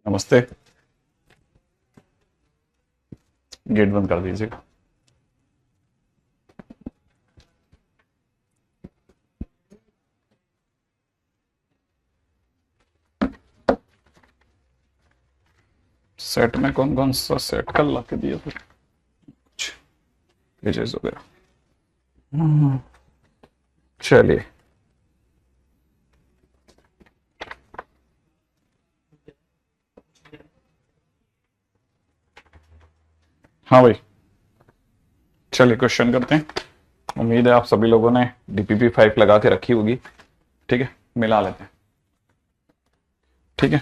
नमस्ते। गेट बंद कर दीजिए। सेट में कौन कौन सा सेट कल ला के दिया फिर कुछ पेजेस वगैरह। चलिए, हाँ भाई, चलिए क्वेश्चन करते हैं। उम्मीद है आप सभी लोगों ने डीपीपी 5 लगा के रखी होगी। ठीक है, मिला लेते हैं। ठीक है,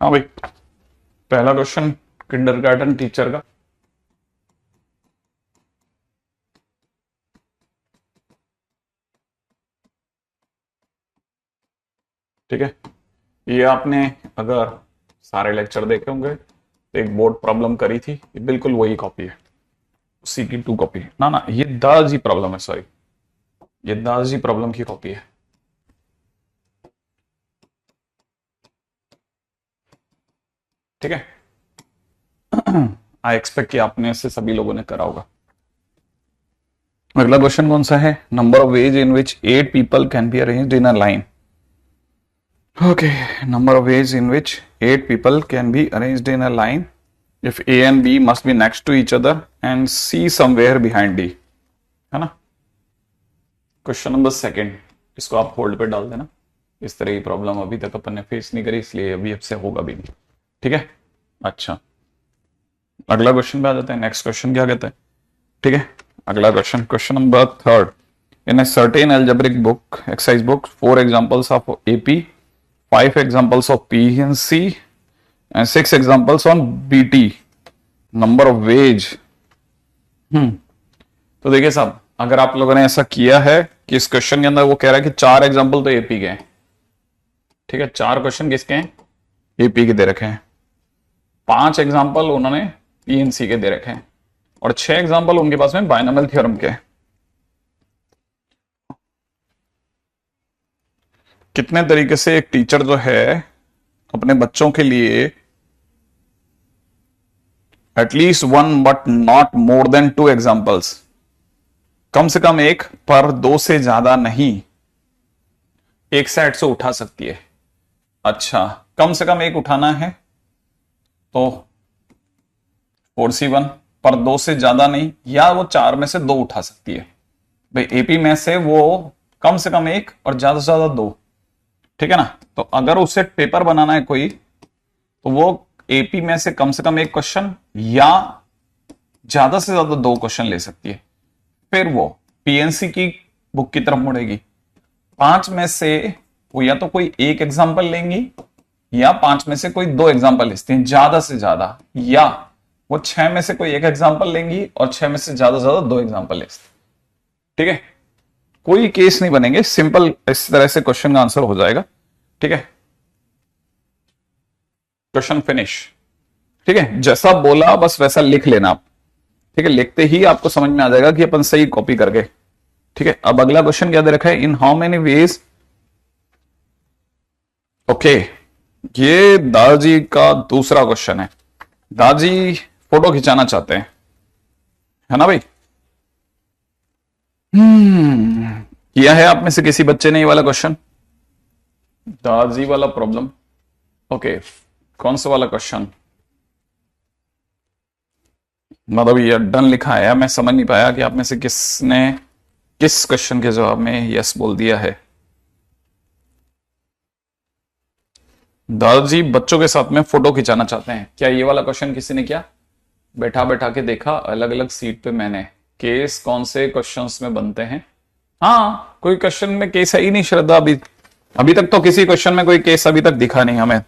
हाँ भाई, पहला क्वेश्चन किंडरगार्टन टीचर का। ठीक है, ये आपने अगर सारे लेक्चर देखे होंगे तो एक बोर्ड प्रॉब्लम करी थी, ये बिल्कुल वही कॉपी है, उसी की 2 कॉपी। ना ये दाजी प्रॉब्लम है, सॉरी, ये दाजी प्रॉब्लम की कॉपी है। ठीक है, आई एक्सपेक्ट कि आपने इससे सभी लोगों ने करा होगा। अगला क्वेश्चन कौन सा है? Number of ways in which 8 people can be arranged in a line. Okay, number of ways in which 8 people can be arranged in a line if A and B must be next to each other and C somewhere behind D, है ना। Question number 2, इसको आप hold पे डाल देना। इस तरह की प्रॉब्लम अभी तक अपन ने फेस नहीं करी, इसलिए अभी अब से होगा भी नहीं। ठीक है, अच्छा, अगला क्वेश्चन पे आ जाते हैं। नेक्स्ट क्वेश्चन क्या कहता है? ठीक है, अगला question, question number 3, in a certain algebraic book, exercise book, 4 examples of AP, 5 examples of PNC and 6 examples on BT, number of wage। तो देखिए साहब, अगर आप लोगों ने ऐसा किया है कि इस क्वेश्चन के अंदर वो कह रहा है कि 4 एग्जांपल तो AP के हैं। ठीक है, 4 क्वेश्चन किसके हैं? AP के दे रखे हैं। 5 एग्जांपल उन्होंने PNC के दे रखे हैं और 6 एग्जांपल उनके पास में बायनॉमियल थ्योरम के। कितने तरीके से एक टीचर जो है अपने बच्चों के लिए at least 1 but not more than 2 examples, कम से कम एक पर 2 से ज्यादा नहीं, एक सेट से उठा सकती है। अच्छा, कम से कम एक उठाना है तो 4C1, पर 2 से ज्यादा नहीं, या वो 4 में से 2 उठा सकती है। भाई AP में से वो कम से कम एक और ज्यादा से ज्यादा 2। ठीक है ना, तो अगर उसे पेपर बनाना है कोई, तो वो AP में से कम एक क्वेश्चन या ज्यादा से ज्यादा 2 क्वेश्चन ले सकती है, फिर वो PNC की बुक की तरफ मुड़ेगी। 5 में से वो या तो कोई एक एग्जाम्पल लेंगी या 5 में से कोई 2 एग्जाम्पल लेती हैं ज्यादा से ज्यादा, या वो 6 में से कोई एक एग्जाम्पल लेंगी और 6 में से ज्यादा 2 एग्जाम्पल लेती। ठीक है, कोई केस नहीं बनेंगे, सिंपल इस तरह से क्वेश्चन का आंसर हो जाएगा। ठीक है, क्वेश्चन फिनिश। ठीक है, जैसा बोला बस वैसा लिख लेना आप। ठीक है, लिखते ही आपको समझ में आ जाएगा कि अपन सही कॉपी कर गए। ठीक है, अब अगला क्वेश्चन क्या दे रखा है? In how many ways. Okay, ये दादाजी का दूसरा क्वेश्चन है। दादाजी फोटो खिंचाना चाहते हैं, है ना भाई। किया है आप में से किसी बच्चे ने ये वाला क्वेश्चन, दादाजी वाला प्रॉब्लम? ओके, कौन सा वाला क्वेश्चन? मतलब ये डन लिखा है, मैं समझ नहीं पाया कि आप में से किसने किस क्वेश्चन के जवाब में यस बोल दिया है। दादाजी बच्चों के साथ में फोटो खिंचाना चाहते हैं, क्या ये वाला क्वेश्चन किसी ने किया? बैठा बैठा के देखा अलग अलग सीट पे मैंने, केस कौन से क्वेश्चंस में बनते हैं। हाँ, कोई क्वेश्चन में केस है ही नहीं श्रद्धा, अभी तक तो किसी क्वेश्चन में कोई केस अभी तक दिखा नहीं हमें।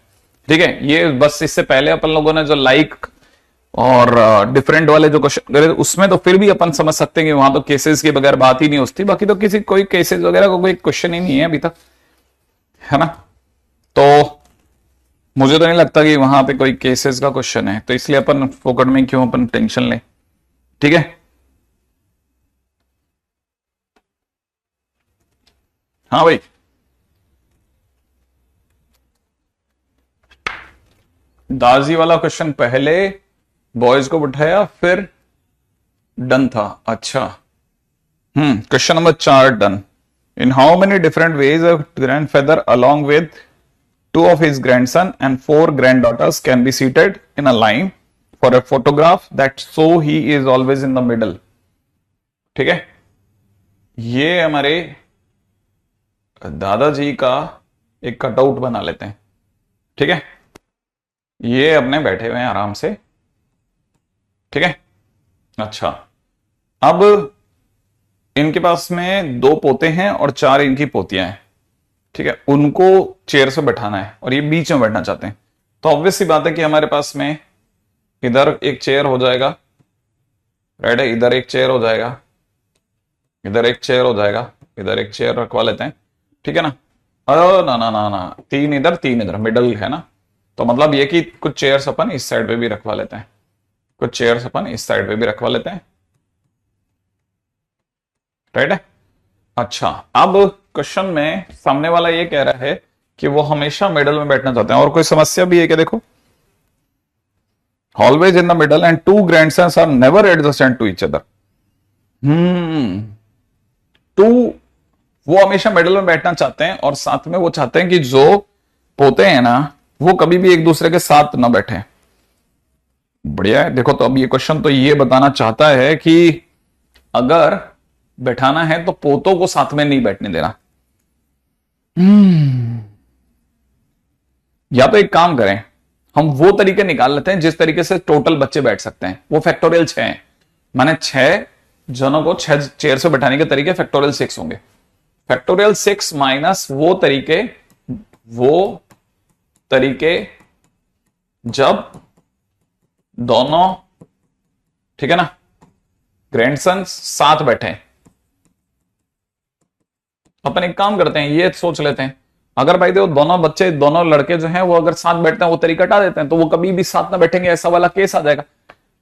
ठीक है, ये बस इससे पहले अपन लोगों ने जो लाइक और डिफरेंट वाले जो क्वेश्चन करे उसमें तो फिर भी अपन समझ सकते हैं कि वहां तो केसेस के बगैर बात ही नहीं होती, बाकी तो किसी कोई केसेस वगैरह का कोई क्वेश्चन ही नहीं है अभी तक, है ना। तो मुझे तो नहीं लगता कि वहां पे कोई केसेस का क्वेश्चन है, तो इसलिए अपन फोकट में क्यों अपन टेंशन लें, ठीक है। हाँ भाई, दाजी वाला क्वेश्चन पहले बॉयज को बिठाया फिर डन था, अच्छा। Question number 4 done. In how many different ways a grandfather along with two of his grandson and 4 granddaughters can be seated in a line for a photograph that so he is always in the middle, ठीक है। ये हमारे दादाजी का एक cutout बना लेते हैं, ठीक है। ये अपने बैठे हुए हैं आराम से, ठीक है। अच्छा, अब इनके पास में 2 पोते हैं और 4 इनकी पोतियां हैं, ठीक है। उनको चेयर से बैठाना है और ये बीच में बैठना चाहते हैं, तो ऑब्वियस सी बात है कि हमारे पास में इधर एक चेयर हो जाएगा, राइट है, इधर एक चेयर हो जाएगा, इधर एक चेयर हो जाएगा, इधर एक चेयर रखवा लेते हैं, ठीक है ना। ना ना ना ना, 3 इधर 3 इधर, मिडल है ना, तो मतलब ये कि कुछ चेयर्स अपन इस साइड पे भी रखवा लेते हैं, कुछ चेयर्स अपन इस साइड पे भी रखवा लेते हैं, राइट है। अच्छा, अब क्वेश्चन में सामने वाला ये कह रहा है कि वो हमेशा मिडल में बैठना चाहते हैं, और कोई समस्या भी है क्या, देखो, always in the middle and 2 grandsons are never adjustant to each other. Two, वो हमेशा मिडल में बैठना चाहते हैं और साथ में वो चाहते हैं कि जो पोते हैं ना वो कभी भी एक दूसरे के साथ ना बैठे। बढ़िया है। देखो, तो अब ये क्वेश्चन तो ये बताना चाहता है कि अगर बैठाना है तो पोतों को साथ में नहीं बैठने देना। या तो एक काम करें, हम वो तरीके निकाल लेते हैं जिस तरीके से टोटल बच्चे बैठ सकते हैं, वो फैक्टोरियल 6 है, माने 6 जनों को 6 चेयर से बैठाने के तरीके फैक्टोरियल 6 होंगे। फैक्टोरियल 6 माइनस वो तरीके जब दोनों, ठीक है ना, ग्रैंडसन साथ बैठे। अपन एक काम करते हैं, ये सोच लेते हैं, अगर भाई देखो दोनों बच्चे, दोनों लड़के जो हैं वो अगर साथ बैठते हैं, वो तरीका हटा देते हैं, तो वो कभी भी साथ ना बैठेंगे, ऐसा वाला केस आ जाएगा।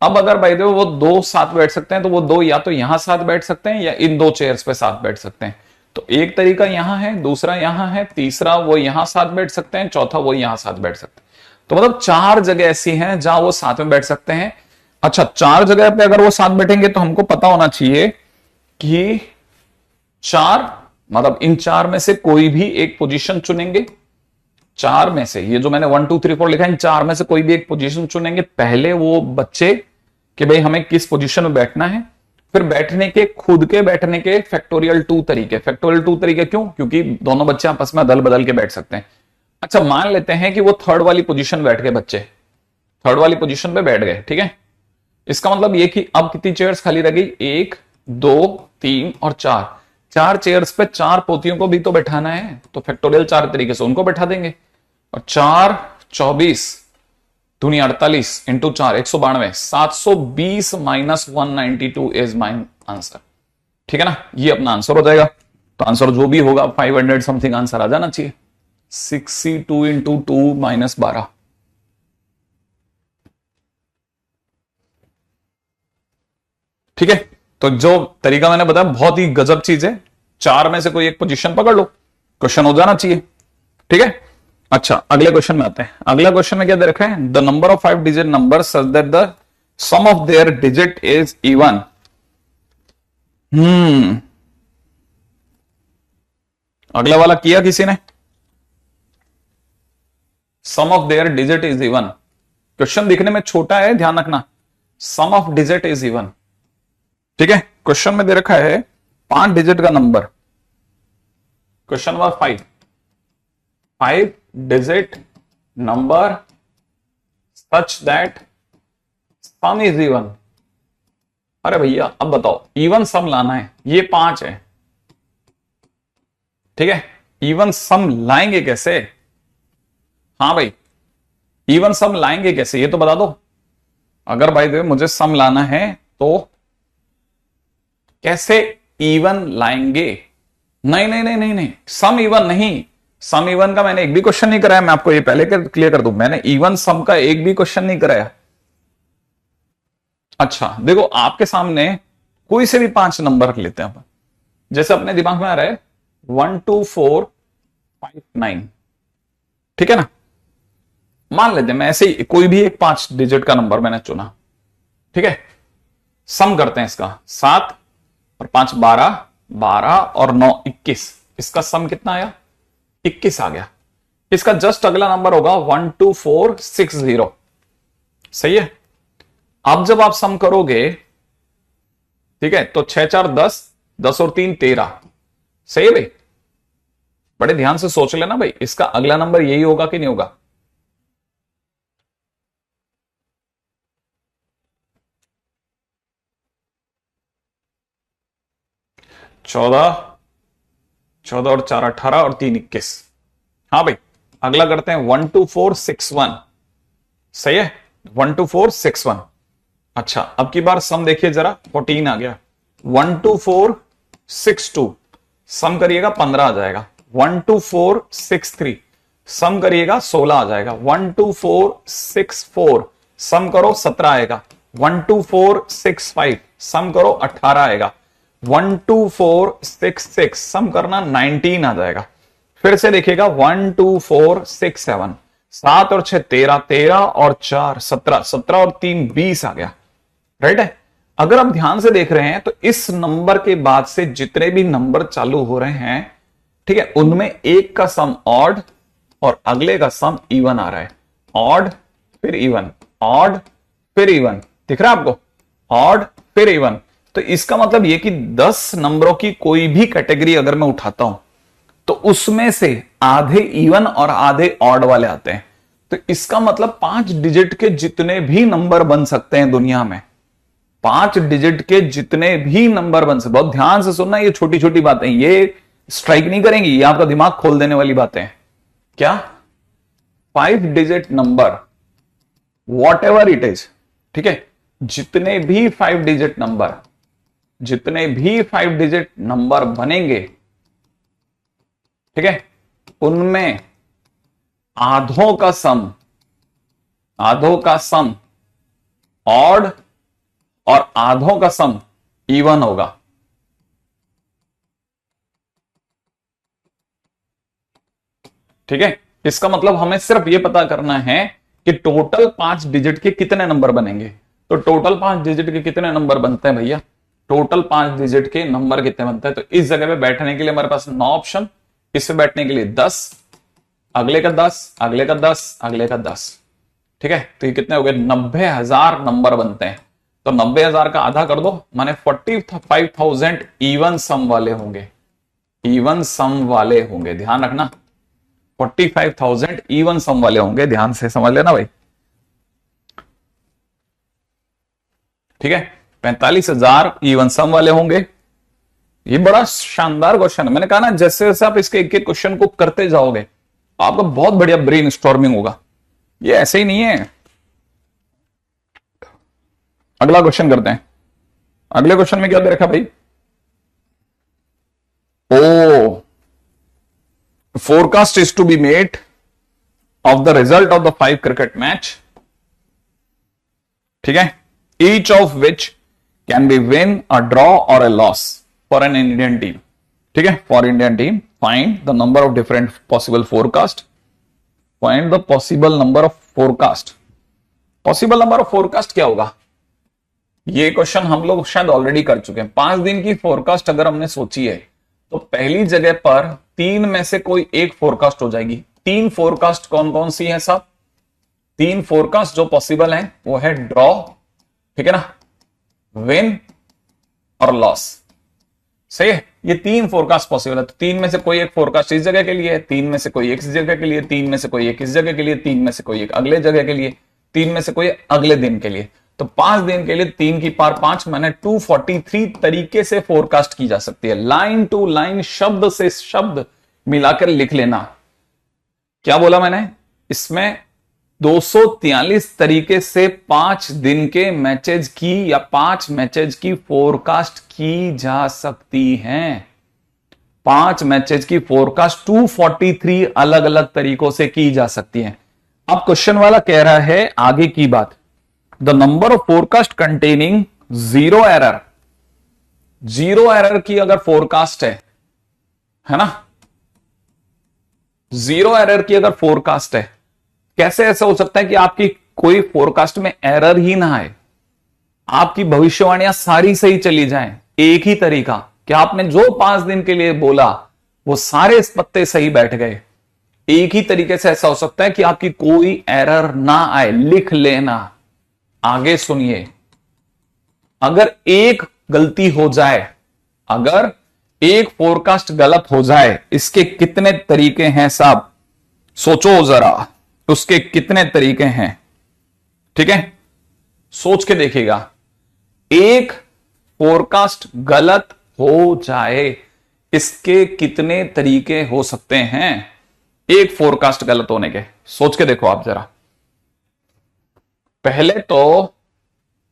अब अगर भाई देखो वो 2 साथ बैठ सकते हैं, तो वो 2 या तो यहां साथ बैठ सकते हैं या इन 2 चेयर्स पे साथ बैठ सकते हैं। तो एक तरीका यहां है, दूसरा यहां है, तीसरा वो यहां साथ बैठ सकते हैं, चौथा वो यहां साथ बैठ सकते हैं। तो मतलब 4 जगह ऐसी हैं जहां वो साथ में बैठ सकते हैं। अच्छा, 4 जगह पे अगर वो साथ बैठेंगे तो हमको पता होना चाहिए कि 4 मतलब इन 4 में से कोई भी एक पोजीशन चुनेंगे। 4 में से, ये जो मैंने 1 2 3 4 लिखा है, इन 4 में से कोई भी एक पोजीशन चुनेंगे। पहले वो बच्चे कि भाई हमें किस पोजीशन में बैठना है, फिर बैठने के, खुद के बैठने के फैक्टोरियल 2 तरीके। फैक्टोरियल 2 तरीके क्यों? क्योंकि दोनों बच्चे आपस में अदल बदल के बैठ सकते हैं। अच्छा, मान लेते हैं कि वो थर्ड वाली पोजीशन बैठ गए, बच्चे थर्ड वाली पोजीशन पे बैठ गए, ठीक है। इसका मतलब ये कि अब कितनी चेयर्स खाली रह गई, 1 2 3 और 4। 4 चेयर्स पे 4 पोतियों को भी तो बैठाना है, तो फैक्टोरियल 4 तरीके से उनको बैठा देंगे। और 4 24 दूनी 48 into 4 192, 720 minus 192 is my answer, ठीक है ना। ये अपना आंसर हो जाएगा। तो आंसर जो भी होगा 500 समथिंग आंसर आ जाना चाहिए। 62 इंटू 2 माइनस 12, ठीक है। तो जो तरीका मैंने बताया बहुत ही गजब चीज है। 4 में से कोई एक पोजीशन पकड़ लो, क्वेश्चन हो जाना चाहिए, ठीक है। अच्छा, अगले क्वेश्चन में आते हैं। अगला क्वेश्चन में क्या दे रखा है, the number of 5 digit number such that the sum of their digit is even. अगला वाला किया किसी ने, sum of their digit is even. Question दिखने में छोटा है, ध्यान रखना, sum of digit is even, ठीक है। क्वेश्चन में दे रखा है 5 डिजिट का number, question number 5 digit number such that some is even. अरे भैया अब बताओ, इवन सम लाना है, ये 5 है, ठीक है। इवन सम लाएंगे कैसे? हाँ भाई, इवन सम लाएंगे कैसे ये तो बता दो। अगर बाय द वे मुझे सम लाना है तो कैसे इवन लाएंगे? नहीं नहीं नहीं नहीं नहीं, सम इवन नहीं। सम इवन का मैंने एक भी क्वेश्चन नहीं कराया, मैं आपको ये पहले क्लियर कर दूं, मैंने इवन सम का एक भी क्वेश्चन नहीं कराया। अच्छा देखो, आपके सामने कोई से भी 5 नंबर रख लेते हैं अपन, जैसे अपने दिमाग में आ रहा है 1 2 4 5 9, ठीक है ना। मान लेते हैं मैं ऐसे ही कोई भी एक 5 डिजिट का नंबर मैंने चुना, ठीक है। सम करते हैं इसका, 7 और 5 12, 12 और 9 21, इसका सम कितना आया? 21 आ गया। इसका जस्ट अगला नंबर होगा 1 2 4 6 0, सही है। अब जब आप सम करोगे, ठीक है, तो 6 4 10, 10 और 3 13, सही है भाई। बड़े ध्यान से सोच लेना भाई, इसका अगला नंबर यही होगा कि नहीं होगा? चौदह और 4 18 और 3 21। हाँ भाई, अगला करते हैं 1 2 4 6 1, सही है, 1 2 4 6 1। अच्छा अब की बार सम देखिए जरा, 14 आ गया। 1 2 4 6 2, सम करिएगा 15 आ जाएगा। 1 2 4 6 3, सम करिएगा 16 आ जाएगा। 1 2 4 6 4, सम करो 17 आएगा। 1 2 4 6 5, सम करो 18 आएगा। 1 2 4 6 6, सम करना 19 आ जाएगा। फिर से देखिएगा 1 2 4 6 7, 7 और 6 13, 13 और 4 17, 17 और 3 20 आ गया, राइट है। अगर आप ध्यान से देख रहे हैं तो इस नंबर के बाद से जितने भी नंबर चालू हो रहे हैं, ठीक है, उनमें एक का सम ऑड और अगले का सम इवन आ रहा है। ऑड फिर इवन, ऑड फिर इवन, दिख रहा है आपको? ऑड फिर इवन। तो इसका मतलब यह कि 10 नंबरों की कोई भी कैटेगरी अगर मैं उठाता हूं तो उसमें से आधे इवन और आधे ऑड वाले आते हैं। तो इसका मतलब 5 डिजिट के जितने भी नंबर बन सकते हैं दुनिया में, 5 डिजिट के जितने भी नंबर बन सकते, बहुत ध्यान से सुनना, ये छोटी छोटी बातें, ये स्ट्राइक नहीं करेंगी, ये आपका दिमाग खोल देने वाली बातें हैं। क्या? 5 digit number, what ever it is, ठीक है, जितने भी 5 डिजिट नंबर, जितने भी 5 डिजिट नंबर बनेंगे, ठीक है, उनमें आधों का सम, आधों का सम ऑड और आधों का सम इवन होगा। ठीक है, इसका मतलब हमें सिर्फ यह पता करना है कि टोटल 5 डिजिट के कितने नंबर बनेंगे। तो टोटल 5 डिजिट के कितने नंबर बनते हैं भैया? टोटल 5 डिजिट के नंबर कितने बनते हैं? तो इस जगह पे बैठने के लिए हमारे पास 9 ऑप्शन, इससे बैठने के लिए 10, अगले का 10, अगले का 10, अगले का 10, ठीक है। तो ये कितने हो गए? 90,000 नंबर बनते हैं। तो 90,000 का आधा कर दो, माने 45,000 इवन सम वाले होंगे, इवन सम वाले होंगे, ध्यान रखना, 45,000 इवन सम वाले होंगे, ध्यान से समझ लेना भाई, ठीक है। 45,000 इवन सम वाले होंगे। ये बड़ा शानदार क्वेश्चन है, मैंने कहा ना, जैसे जैसे आप इसके एक एक क्वेश्चन को करते जाओगे आपका बहुत बढ़िया ब्रेन स्टॉर्मिंग होगा, ये ऐसे ही नहीं है। अगला क्वेश्चन करते हैं। अगले क्वेश्चन में क्या दे रखा भाई? ओ, forecast is to be made of the result of the 5 cricket match, ठीक है, each of which can be win, a draw or a loss for an Indian team, ठीक है, for Indian team find the number of different possible forecast, find the possible number of forecast। possible number of forecast क्या होगा? ये question हम लोग शायद already कर चुके हैं। 5 दिन की फोरकास्ट अगर हमने सोची है तो पहली जगह पर 3 में से कोई एक फोरकास्ट हो जाएगी। 3 फोरकास्ट कौन कौन सी है साहब? 3 फोरकास्ट जो पॉसिबल है वो है ड्रॉ, ठीक है ना, विन और लॉस, सही है। ये 3 फोरकास्ट पॉसिबल है। तो 3 में से कोई एक फोरकास्ट इस जगह के लिए है, 3 में से कोई एक इस जगह के लिए, 3 में से कोई एक इस जगह के लिए, 3 में से कोई एक अगले जगह के लिए, 3 में से कोई अगले दिन के लिए। तो 5 दिन के लिए 3 की पावर 5 माने 243 तरीके से फोरकास्ट की जा सकती है। लाइन टू लाइन, शब्द से शब्द मिलाकर लिख लेना। क्या बोला मैंने? इसमें 243 तरीके से 5 दिन के मैचेज की या 5 मैचेज की फोरकास्ट की जा सकती है। 5 मैचेज की फोरकास्ट 243 अलग अलग तरीकों से की जा सकती है। अब क्वेश्चन वाला कह रहा है आगे की बात, the number of forecast containing zero error. Zero error की अगर फोरकास्ट है ना, जीरो एरर की अगर फोरकास्ट है, कैसे ऐसा हो सकता है कि आपकी कोई फोरकास्ट में एरर ही ना आए, आपकी भविष्यवाणियां सारी सही चली जाएं, एक ही तरीका कि आपने जो 5 दिन के लिए बोला वो सारे पत्ते सही बैठ गए। एक ही तरीके से ऐसा हो सकता है कि आपकी कोई एरर ना आए। लिख लेना, आगे सुनिए। अगर एक गलती हो जाए, अगर एक फोरकास्ट गलत हो जाए, इसके कितने तरीके हैं साहब, सोचो जरा, उसके कितने तरीके हैं। ठीक है, सोच के देखिएगा। एक फोरकास्ट गलत हो जाए, इसके कितने तरीके हो सकते हैं, एक फोरकास्ट गलत होने के। सोच के देखो आप जरा।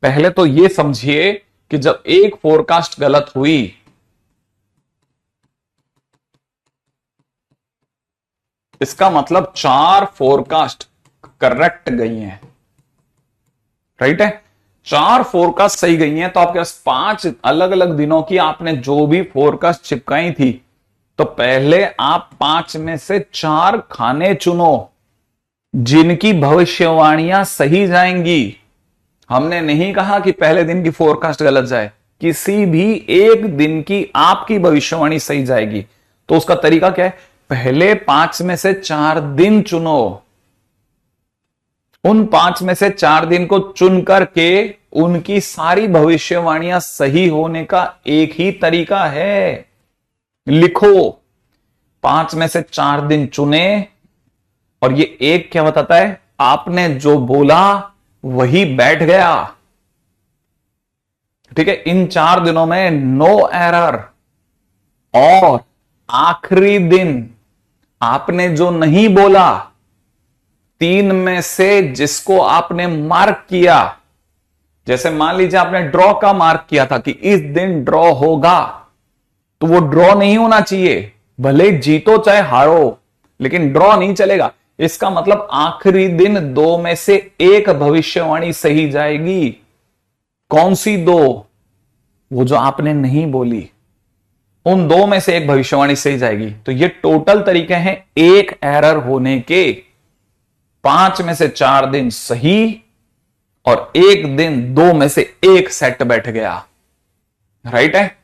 पहले तो यह समझिए कि जब एक फोरकास्ट गलत हुई, इसका मतलब 4 फोरकास्ट करेक्ट गई हैं। राइट है, 4 फोरकास्ट सही गई हैं, तो आपके पास 5 अलग अलग दिनों की आपने जो भी फोरकास्ट चिपकाई थी, तो पहले आप 5 में से 4 खाने चुनो जिनकी भविष्यवाणियां सही जाएंगी। हमने नहीं कहा कि पहले दिन की फोरकास्ट गलत जाए, किसी भी एक दिन की आपकी भविष्यवाणी सही जाएगी। तो उसका तरीका क्या है, पहले 5 में से 4 दिन चुनो, उन 5 में से 4 दिन को चुन करके उनकी सारी भविष्यवाणियां सही होने का एक ही तरीका है। लिखो, 5 में से 4 दिन चुने, और ये एक क्या बताता है, आपने जो बोला वही बैठ गया। ठीक है, इन 4 दिनों में नो एरर, और आखिरी दिन आपने जो नहीं बोला, 3 में से जिसको आपने मार्क किया, जैसे मान लीजिए आपने ड्रॉ का मार्क किया था कि इस दिन ड्रॉ होगा, तो वो ड्रॉ नहीं होना चाहिए। भले जीतो चाहे हारो, लेकिन ड्रॉ नहीं चलेगा। इसका मतलब आखिरी दिन 2 में से 1 भविष्यवाणी सही जाएगी। कौन सी 2? वो जो आपने नहीं बोली, उन 2 में से 1 भविष्यवाणी सही जाएगी। तो ये टोटल तरीके हैं एक एरर होने के। 5 में से 4 दिन सही, और 1 दिन 2 में से 1 सेट बैठ गया। राइट है,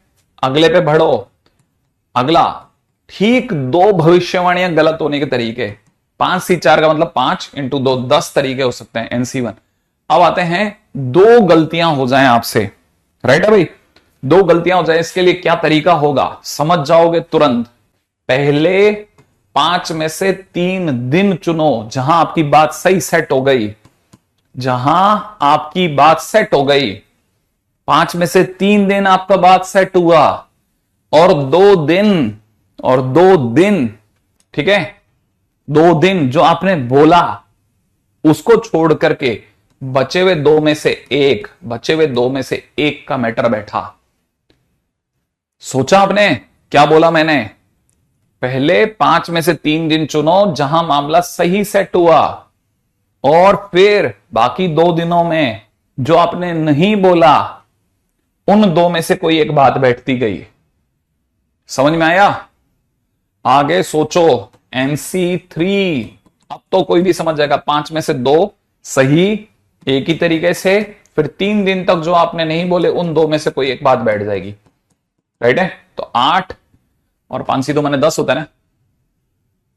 अगले पे बढ़ो। अगला, ठीक 2 भविष्यवाणियां गलत होने के तरीके। 5 से 4 का मतलब 5 इंटू 2, 10 तरीके हो सकते हैं, NC1। अब आते हैं 2 गलतियां हो जाएं आपसे। राइट है भाई, 2 गलतियां हो जाए, इसके लिए क्या तरीका होगा समझ जाओगे तुरंत। पहले 5 में से 3 दिन चुनो जहां आपकी बात सही सेट हो गई, जहां आपकी बात सेट हो गई। 5 में से 3 दिन आपका बात सेट हुआ, और 2 दिन, ठीक है, 2 दिन जो आपने बोला उसको छोड़ करके बचे हुए 2 में से 1 का मैटर बैठा। सोचा आपने क्या बोला मैंने? पहले 5 में से 3 दिन चुनो जहां मामला सही सेट हुआ, और फिर बाकी 2 दिनों में जो आपने नहीं बोला, उन 2 में से कोई एक बात बैठती गई। समझ में आया? आगे सोचो, NC3। अब तो कोई भी समझ जाएगा। 5 में से 2 सही एक ही तरीके से, फिर 3 दिन तक जो आपने नहीं बोले उन 2 में से कोई एक बात बैठ जाएगी। राइट है, तो 8 और 5 तो मैंने 10 होता है ना,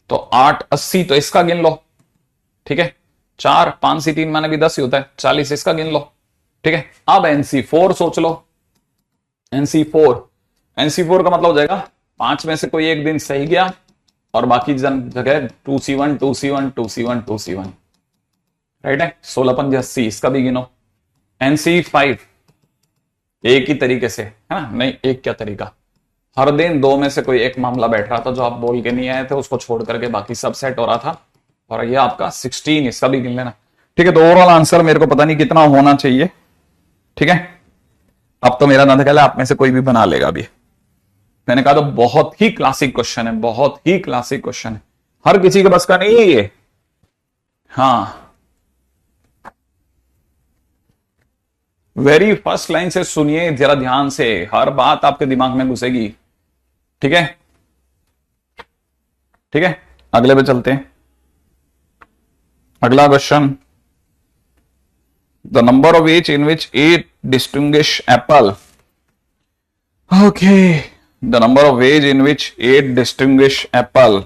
तो 8 80, तो इसका गिन लो। ठीक है, 4 5 3 मैंने भी 10 ही होता है, 40 इसका गिन लो। ठीक है, अब NC4 सोच लो। NC4 का मतलब हो जाएगा 5 में से कोई एक दिन सही गया, और बाकी जगह 2C1 2C1 2C1 2C1। Right है, 16 5 80, इसका भी गिनो। NC5 एक ही तरीके से है ना, नहीं एक क्या तरीका, हर दिन 2 में से कोई एक मामला बैठ रहा था जो आप बोल के नहीं आए थे, उसको छोड़ करके बाकी सब सेट हो रहा था। और ये आपका 16, इसका भी गिन लेना। ठीक है, तो ओवरऑल आंसर मेरे को पता नहीं कितना होना चाहिए। ठीक है, अब तो मेरा ना ख्याल है आप में से कोई भी बना लेगा अभी। मैंने कहा तो बहुत ही क्लासिक क्वेश्चन है, बहुत ही क्लासिक क्वेश्चन है, हर किसी के बस का नहीं है ये। हाँ, वेरी फर्स्ट लाइन से सुनिए जरा ध्यान से, हर बात आपके दिमाग में घुसेगी। ठीक है, ठीक है, अगले पे चलते हैं। अगला question, the number of edge in which 8 distinguish apple. Okay, the number of edge in which 8 distinguish apple.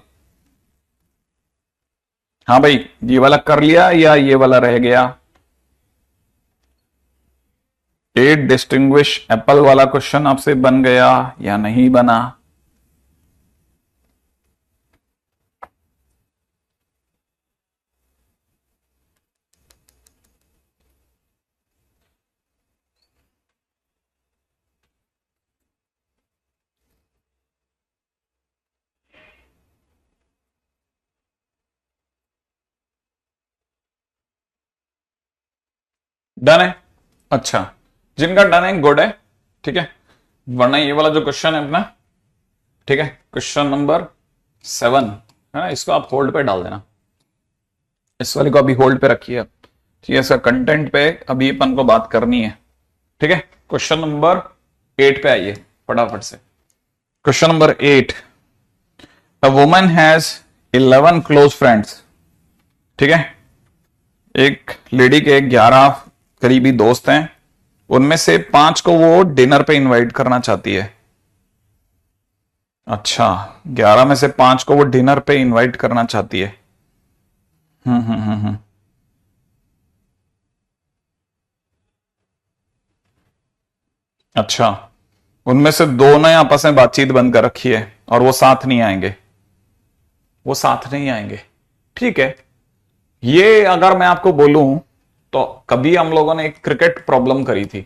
हाँ भाई, ये वाला कर लिया या ये वाला रह गया? 8 डिस्टिंग्विश एप्पल वाला क्वेश्चन आपसे बन गया या नहीं बना? डन है? अच्छा, जिनका डन है गुड है। ठीक है, वरना ये वाला जो क्वेश्चन है अपना, ठीक है, क्वेश्चन नंबर 7 है ना, इसको आप होल्ड पे डाल देना। इस वाले को अभी होल्ड पे रखिए। ठीक है, इसका कंटेंट पे अभी अपन को बात करनी है। ठीक है, क्वेश्चन नंबर 8 पे आइए फटाफट से। Question number 8, a woman has 11 close friends. ठीक है, एक लेडी के 11 करीबी दोस्त हैं, उनमें से 5 को वो डिनर पे इनवाइट करना चाहती है। अच्छा, 11 में से 5 को वो डिनर पे इनवाइट करना चाहती है। हम्म। अच्छा, उनमें से 2 ने आपस में बातचीत बंद कर रखी है और वो साथ नहीं आएंगे, वो साथ नहीं आएंगे। ठीक है, ये अगर मैं आपको बोलूं तो कभी हम लोगों ने एक क्रिकेट प्रॉब्लम करी थी।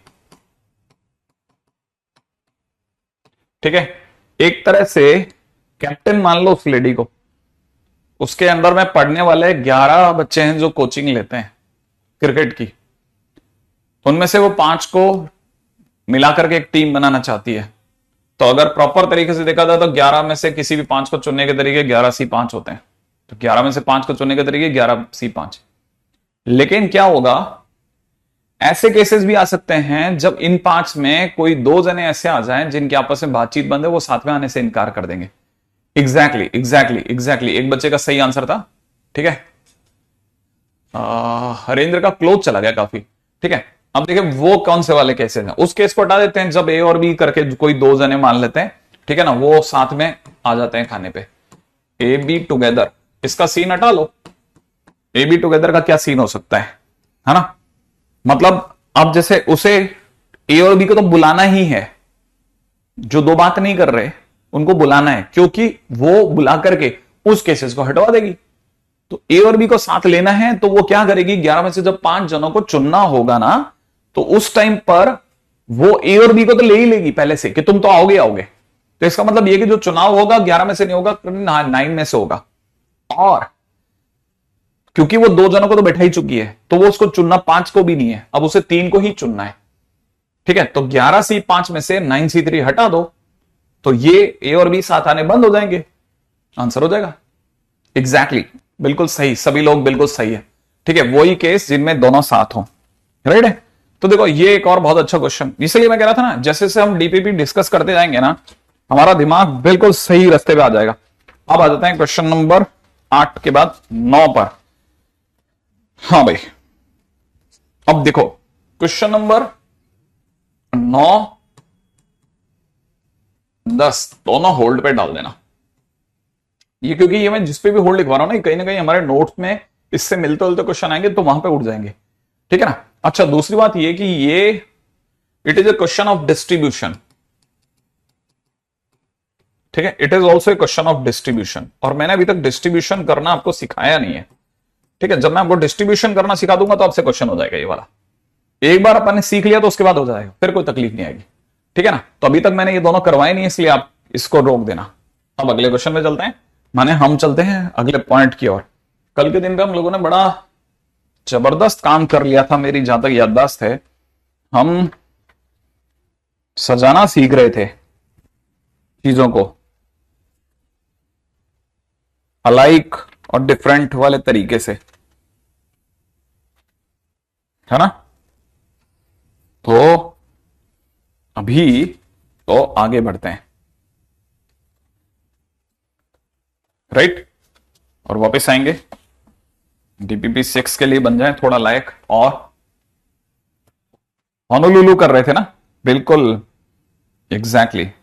ठीक है, एक तरह से कैप्टन मान लो उस लेडी को, उसके अंदर में पढ़ने वाले 11 बच्चे हैं जो कोचिंग लेते हैं क्रिकेट की, उनमें से वो 5 को मिलाकर के एक टीम बनाना चाहती है। तो अगर प्रॉपर तरीके से देखा जाए तो 11 में से किसी भी 5 को चुनने के तरीके 11C5 होते हैं। तो 11 में से 5 को चुनने के तरीके 11C5। लेकिन क्या होगा, ऐसे केसेस भी आ सकते हैं जब इन 5 में कोई 2 जने ऐसे आ जाएं जिनकी आपस में बातचीत बंद है, वो साथ में आने से इनकार कर देंगे। एग्जैक्टली एक बच्चे का सही आंसर था। ठीक है, हरेंद्र का क्लोज चला गया काफी। ठीक है, अब देखिए वो कौन से वाले केसेस हैं। उस केस को हटा देते हैं जब ए और बी करके कोई 2 जने मान लेते हैं, ठीक है ना, वो साथ में आ जाते हैं खाने पे। ए बी टुगेदर, इसका सीन हटा लो। ए बी टुगेदर का क्या सीन हो सकता है ना? मतलब अब जैसे उसे ए और बी को तो बुलाना ही है, जो 2 बात नहीं कर रहे उनको बुलाना है, क्योंकि वो बुला करके उस केसेस को हटवा देगी। तो ए और बी को साथ लेना है तो वो क्या करेगी, 11 में से जब 5 जनों को चुनना होगा ना, तो उस टाइम पर वो ए और बी को तो ले ही लेगी पहले से कि तुम तो आओगे। तो इसका मतलब ये कि जो चुनाव होगा 11 में से नहीं होगा, 9 में से होगा। और क्योंकि वो 2 जनों को तो बैठा ही चुकी है, तो वो उसको चुनना 5 को भी नहीं है, अब उसे 3 को ही चुनना है। ठीक है, तो 11C5 में से 9C3 हटा दो, तो ये ए और बी साथ आने बंद हो जाएंगे, आंसर हो जाएगा। एग्जैक्टली, बिल्कुल सही, सभी लोग बिल्कुल सही है। ठीक है, वही केस जिनमें दोनों साथ हो। राइट है, तो देखो ये एक और बहुत अच्छा क्वेश्चन, इसलिए मैं कह रहा था ना, जैसे से हम डीपीपी डिस्कस करते जाएंगे ना, हमारा दिमाग बिल्कुल सही रास्ते पे आ जाएगा। अब आ जाते हैं क्वेश्चन नंबर 8 के बाद 9 पर। हाँ भाई, अब देखो क्वेश्चन नंबर 9 10 दोनों होल्ड पे डाल देना। ये क्योंकि ये मैं जिस पे भी होल्ड लिखवा रहा हूं ना, कहीं ना कहीं हमारे नोट्स में इससे मिलते जुलते क्वेश्चन आएंगे तो वहां पे उठ जाएंगे। ठीक है ना? अच्छा, दूसरी बात ये कि ये it is a question of distribution. ठीक है, it is also a question of distribution, और मैंने अभी तक डिस्ट्रीब्यूशन करना आपको सिखाया नहीं है। ठीक है, जब मैं आपको डिस्ट्रीब्यूशन करना सिखा दूंगा तो आपसे क्वेश्चन हो जाएगा ये वाला। एक बार अपन ने सीख लिया तो उसके बाद हो जाएगा, फिर कोई तकलीफ नहीं आएगी। ठीक है ना? तो अभी तक मैंने ये दोनों करवाए नहीं, इसलिए आप इसको रोक देना। अब अगले क्वेश्चन में चलते हैं, माने हम चलते हैं अगले पॉइंट की ओर। कल के दिन पे हम लोगों ने बड़ा जबरदस्त काम कर लिया था, मेरी जहां तक याददाश्त है। हम सजाना सीख रहे थे चीजों को, अलाइक और डिफरेंट वाले तरीके से, है ना। तो अभी तो आगे बढ़ते हैं, राइट, और वापस आएंगे डीपीपी 6 के लिए बन जाए थोड़ा लायक। और होनोलुलु कर रहे थे ना, बिल्कुल एग्जैक्टली exactly.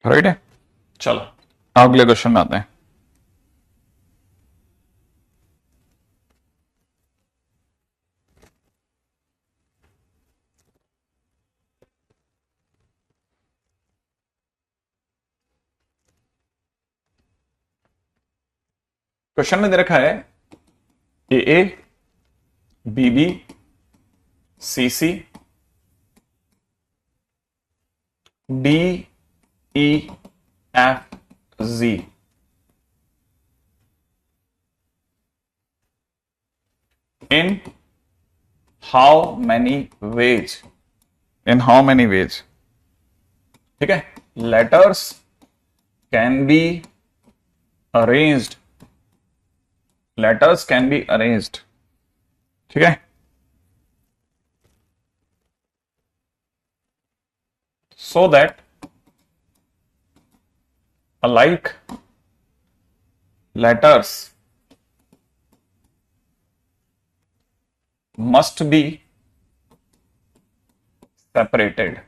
राइट है, चलो अगले क्वेश्चन में आते हैं। क्वेश्चन में दे रखा है A B B C C D E F G in how many ways, in how many ways, ठीक है। Letters can be arranged, letters can be arranged, ठीक है। so that alike letters must be separated।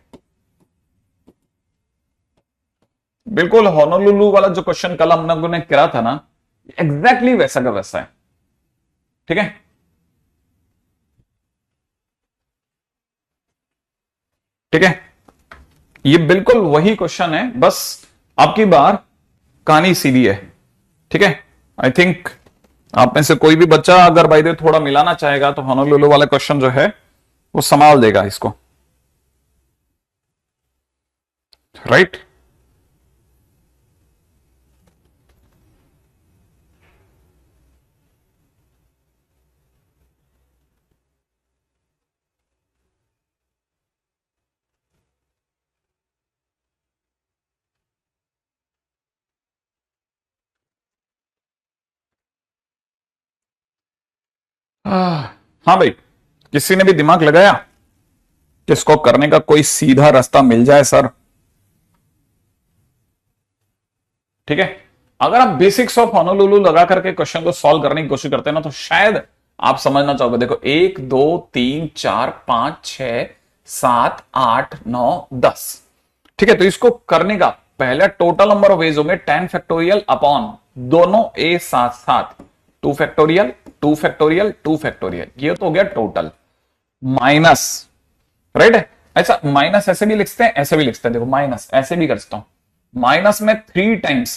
बिल्कुल Honolulu वाला जो question कल हम लोगों ने करा था ना, एग्जैक्टली वैसा का वैसा है, ठीक है। ठीक है, ये बिल्कुल वही क्वेश्चन है, बस आपकी बार कहानी सीधी है, ठीक है। आई थिंक आप में से कोई भी बच्चा अगर बाय द वे थोड़ा मिलाना चाहेगा तो होनोलुलु वाला क्वेश्चन जो है वो संभाल देगा इसको, राइट। हाँ भाई, किसी ने भी दिमाग लगाया कि इसको करने का कोई सीधा रास्ता मिल जाए सर, ठीक है। अगर आप बेसिक्स ऑफ होनोलुलु लगा करके क्वेश्चन को सॉल्व करने की कोशिश करते हैं ना, तो शायद आप समझना चाहोगे। देखो 1 2 3 4 5 6 7 8 9 10, ठीक है। तो इसको करने का पहला टोटल नंबर ऑफ वेज होंगे 10 फैक्टोरियल अपॉन दोनों ए साथ साथ 2 फैक्टोरियल 2 फैक्टोरियल 2 फैक्टोरियल, ये तो हो गया टोटल, माइनस, राइट है। ऐसा माइनस ऐसे भी लिखते हैं, ऐसे भी लिखते हैं, देखो माइनस ऐसे भी कर सकता हूं, माइनस में 3 टाइम्स,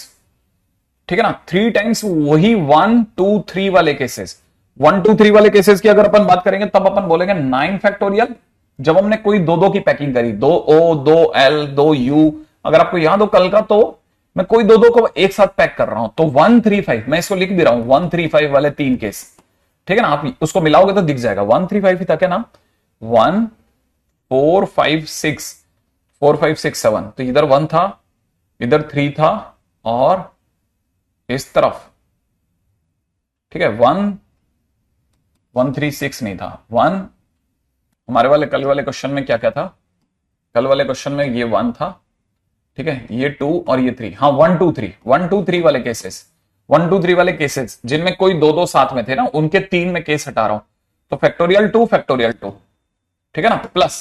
ठीक है ना, 3 टाइम्स वही 1 2 3 वाले केसेस, 1 2 3 वाले केसेस की अगर अपन बात करेंगे तब अपन बोलेंगे 9 फैक्टोरियल, जब हमने कोई दो दो की पैकिंग करी, 2 ओ 2 एल 2 यू, अगर आपको याद हो कल का, तो मैं कोई दो दो को एक साथ पैक कर रहा हूं, तो 135, मैं इसको लिख भी रहा हूं 135 वाले 3 केस, ठीक है ना। आप उसको मिलाओगे तो दिख जाएगा 135 ही था क्या ना, 1 4 5 6 4 5 6 7, तो इधर 1 था, इधर 3 था, और इस तरफ, ठीक है 1 1 3 6 नहीं था, 1 हमारे वाले कल वाले क्वेश्चन में क्या क्या था, कल वाले क्वेश्चन में ये 1 था, ठीक है, ये 2 और ये 3, हाँ 1 2 3 1 2 3 वाले केसेस, 1 2 3 वाले केसेस जिनमें कोई दो दो साथ में थे ना, उनके 3 में केस हटा रहा हूं, तो फैक्टोरियल टू, ठीक है ना, प्लस।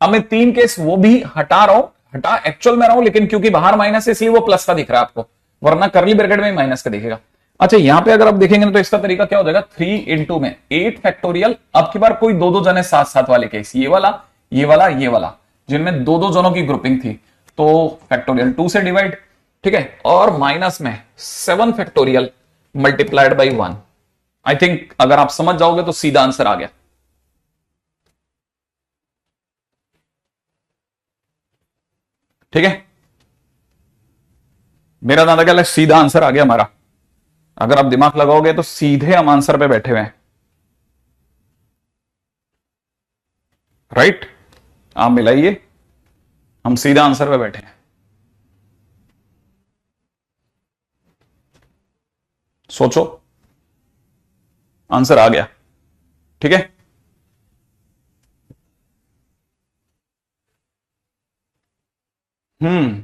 अब मैं 3 केस वो भी हटा रहा हूं, हटा एक्चुअल में रहा हूं, लेकिन क्योंकि बाहर माइनस है इसलिए वो प्लस का दिख रहा है आपको, वरना करली ब्रैकेट में माइनस का दिखेगा। अच्छा यहां पे अगर आप देखेंगे ना तो इसका तरीका क्या हो जाएगा, 3 इंटू में 8 फैक्टोरियल। अब की बार कोई दो दो जने साथ साथ वाले केस, ये वाला ये वाला ये वाला, जिनमें दो दो जनों की ग्रुपिंग थी, तो फैक्टोरियल 2 से डिवाइड, ठीक है, और माइनस में 7 factorial multiplied by 1। I think अगर आप समझ जाओगे तो सीधा आंसर आ गया। ठीक है, मेरा दादा क्या सीधा आंसर आ गया हमारा। अगर आप दिमाग लगाओगे तो सीधे हम आंसर पे बैठे हुए हैं, राइट। आप मिलाइए, हम सीधा आंसर पे बैठे हैं। सोचो, आंसर आ गया, ठीक है। हम्म,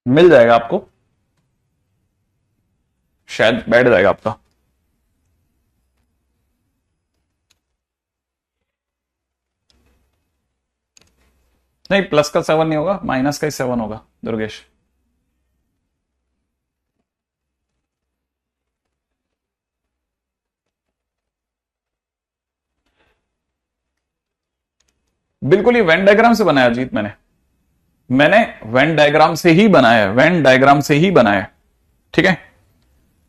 मिल जाएगा आपको, शायद बैठ जाएगा आपका। नहीं, प्लस का 7 नहीं होगा, माइनस का ही 7 होगा दुर्गेश। बिल्कुल, ये वेन डायग्राम से बनाया जीत, मैंने वेन डायग्राम से ही बनाया, वेन डायग्राम से ही बनाया, ठीक है।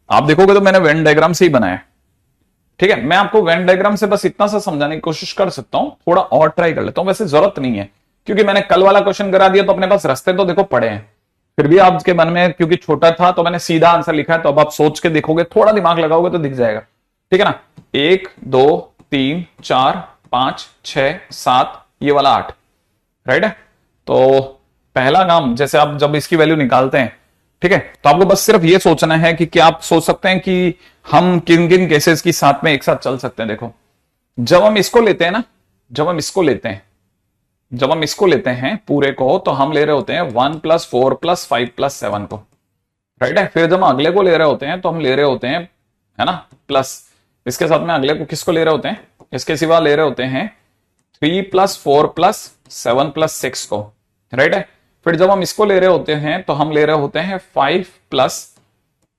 आप देखोगे तो मैंने वेन डायग्राम से ही बनाया, ठीक है। मैं आपको वेन डायग्राम से बस इतना सा समझाने की कोशिश कर सकता हूं, थोड़ा और ट्राई कर लेता हूं, वैसे जरूरत नहीं है क्योंकि मैंने कल वाला क्वेश्चन करा दिया तो अपने पास रास्ते तो देखो पड़े हैं। फिर भी आपके मन में क्योंकि छोटा था तो मैंने सीधा आंसर लिखा है, तो अब आप सोच के देखोगे, थोड़ा दिमाग लगाओगे तो दिख जाएगा, ठीक है ना। 1 2 3 4 5 6 7, ये वाला 8, राइट है। तो पहला काम, जैसे आप जब इसकी वैल्यू निकालते हैं, ठीक है, तो आपको बस सिर्फ ये सोचना है कि क्या आप सोच सकते हैं कि हम किन किन केसेस की साथ में एक साथ चल सकते हैं। देखो, जब हम इसको लेते हैं ना, जब हम इसको लेते हैं, जब हम इसको लेते हैं पूरे को, तो हम ले रहे होते हैं 1 + 4 + 5 + 7 को, राइट है। फिर जब हम अगले को ले रहे होते हैं तो हम ले रहे होते हैं, है ना, प्लस इसके साथ में अगले को किसको ले रहे होते हैं, इसके सिवा ले रहे होते हैं 3 + 4 + 7 + 6 को, राइट है। फिर जब हम इसको ले रहे होते हैं तो हम ले रहे होते हैं 5 +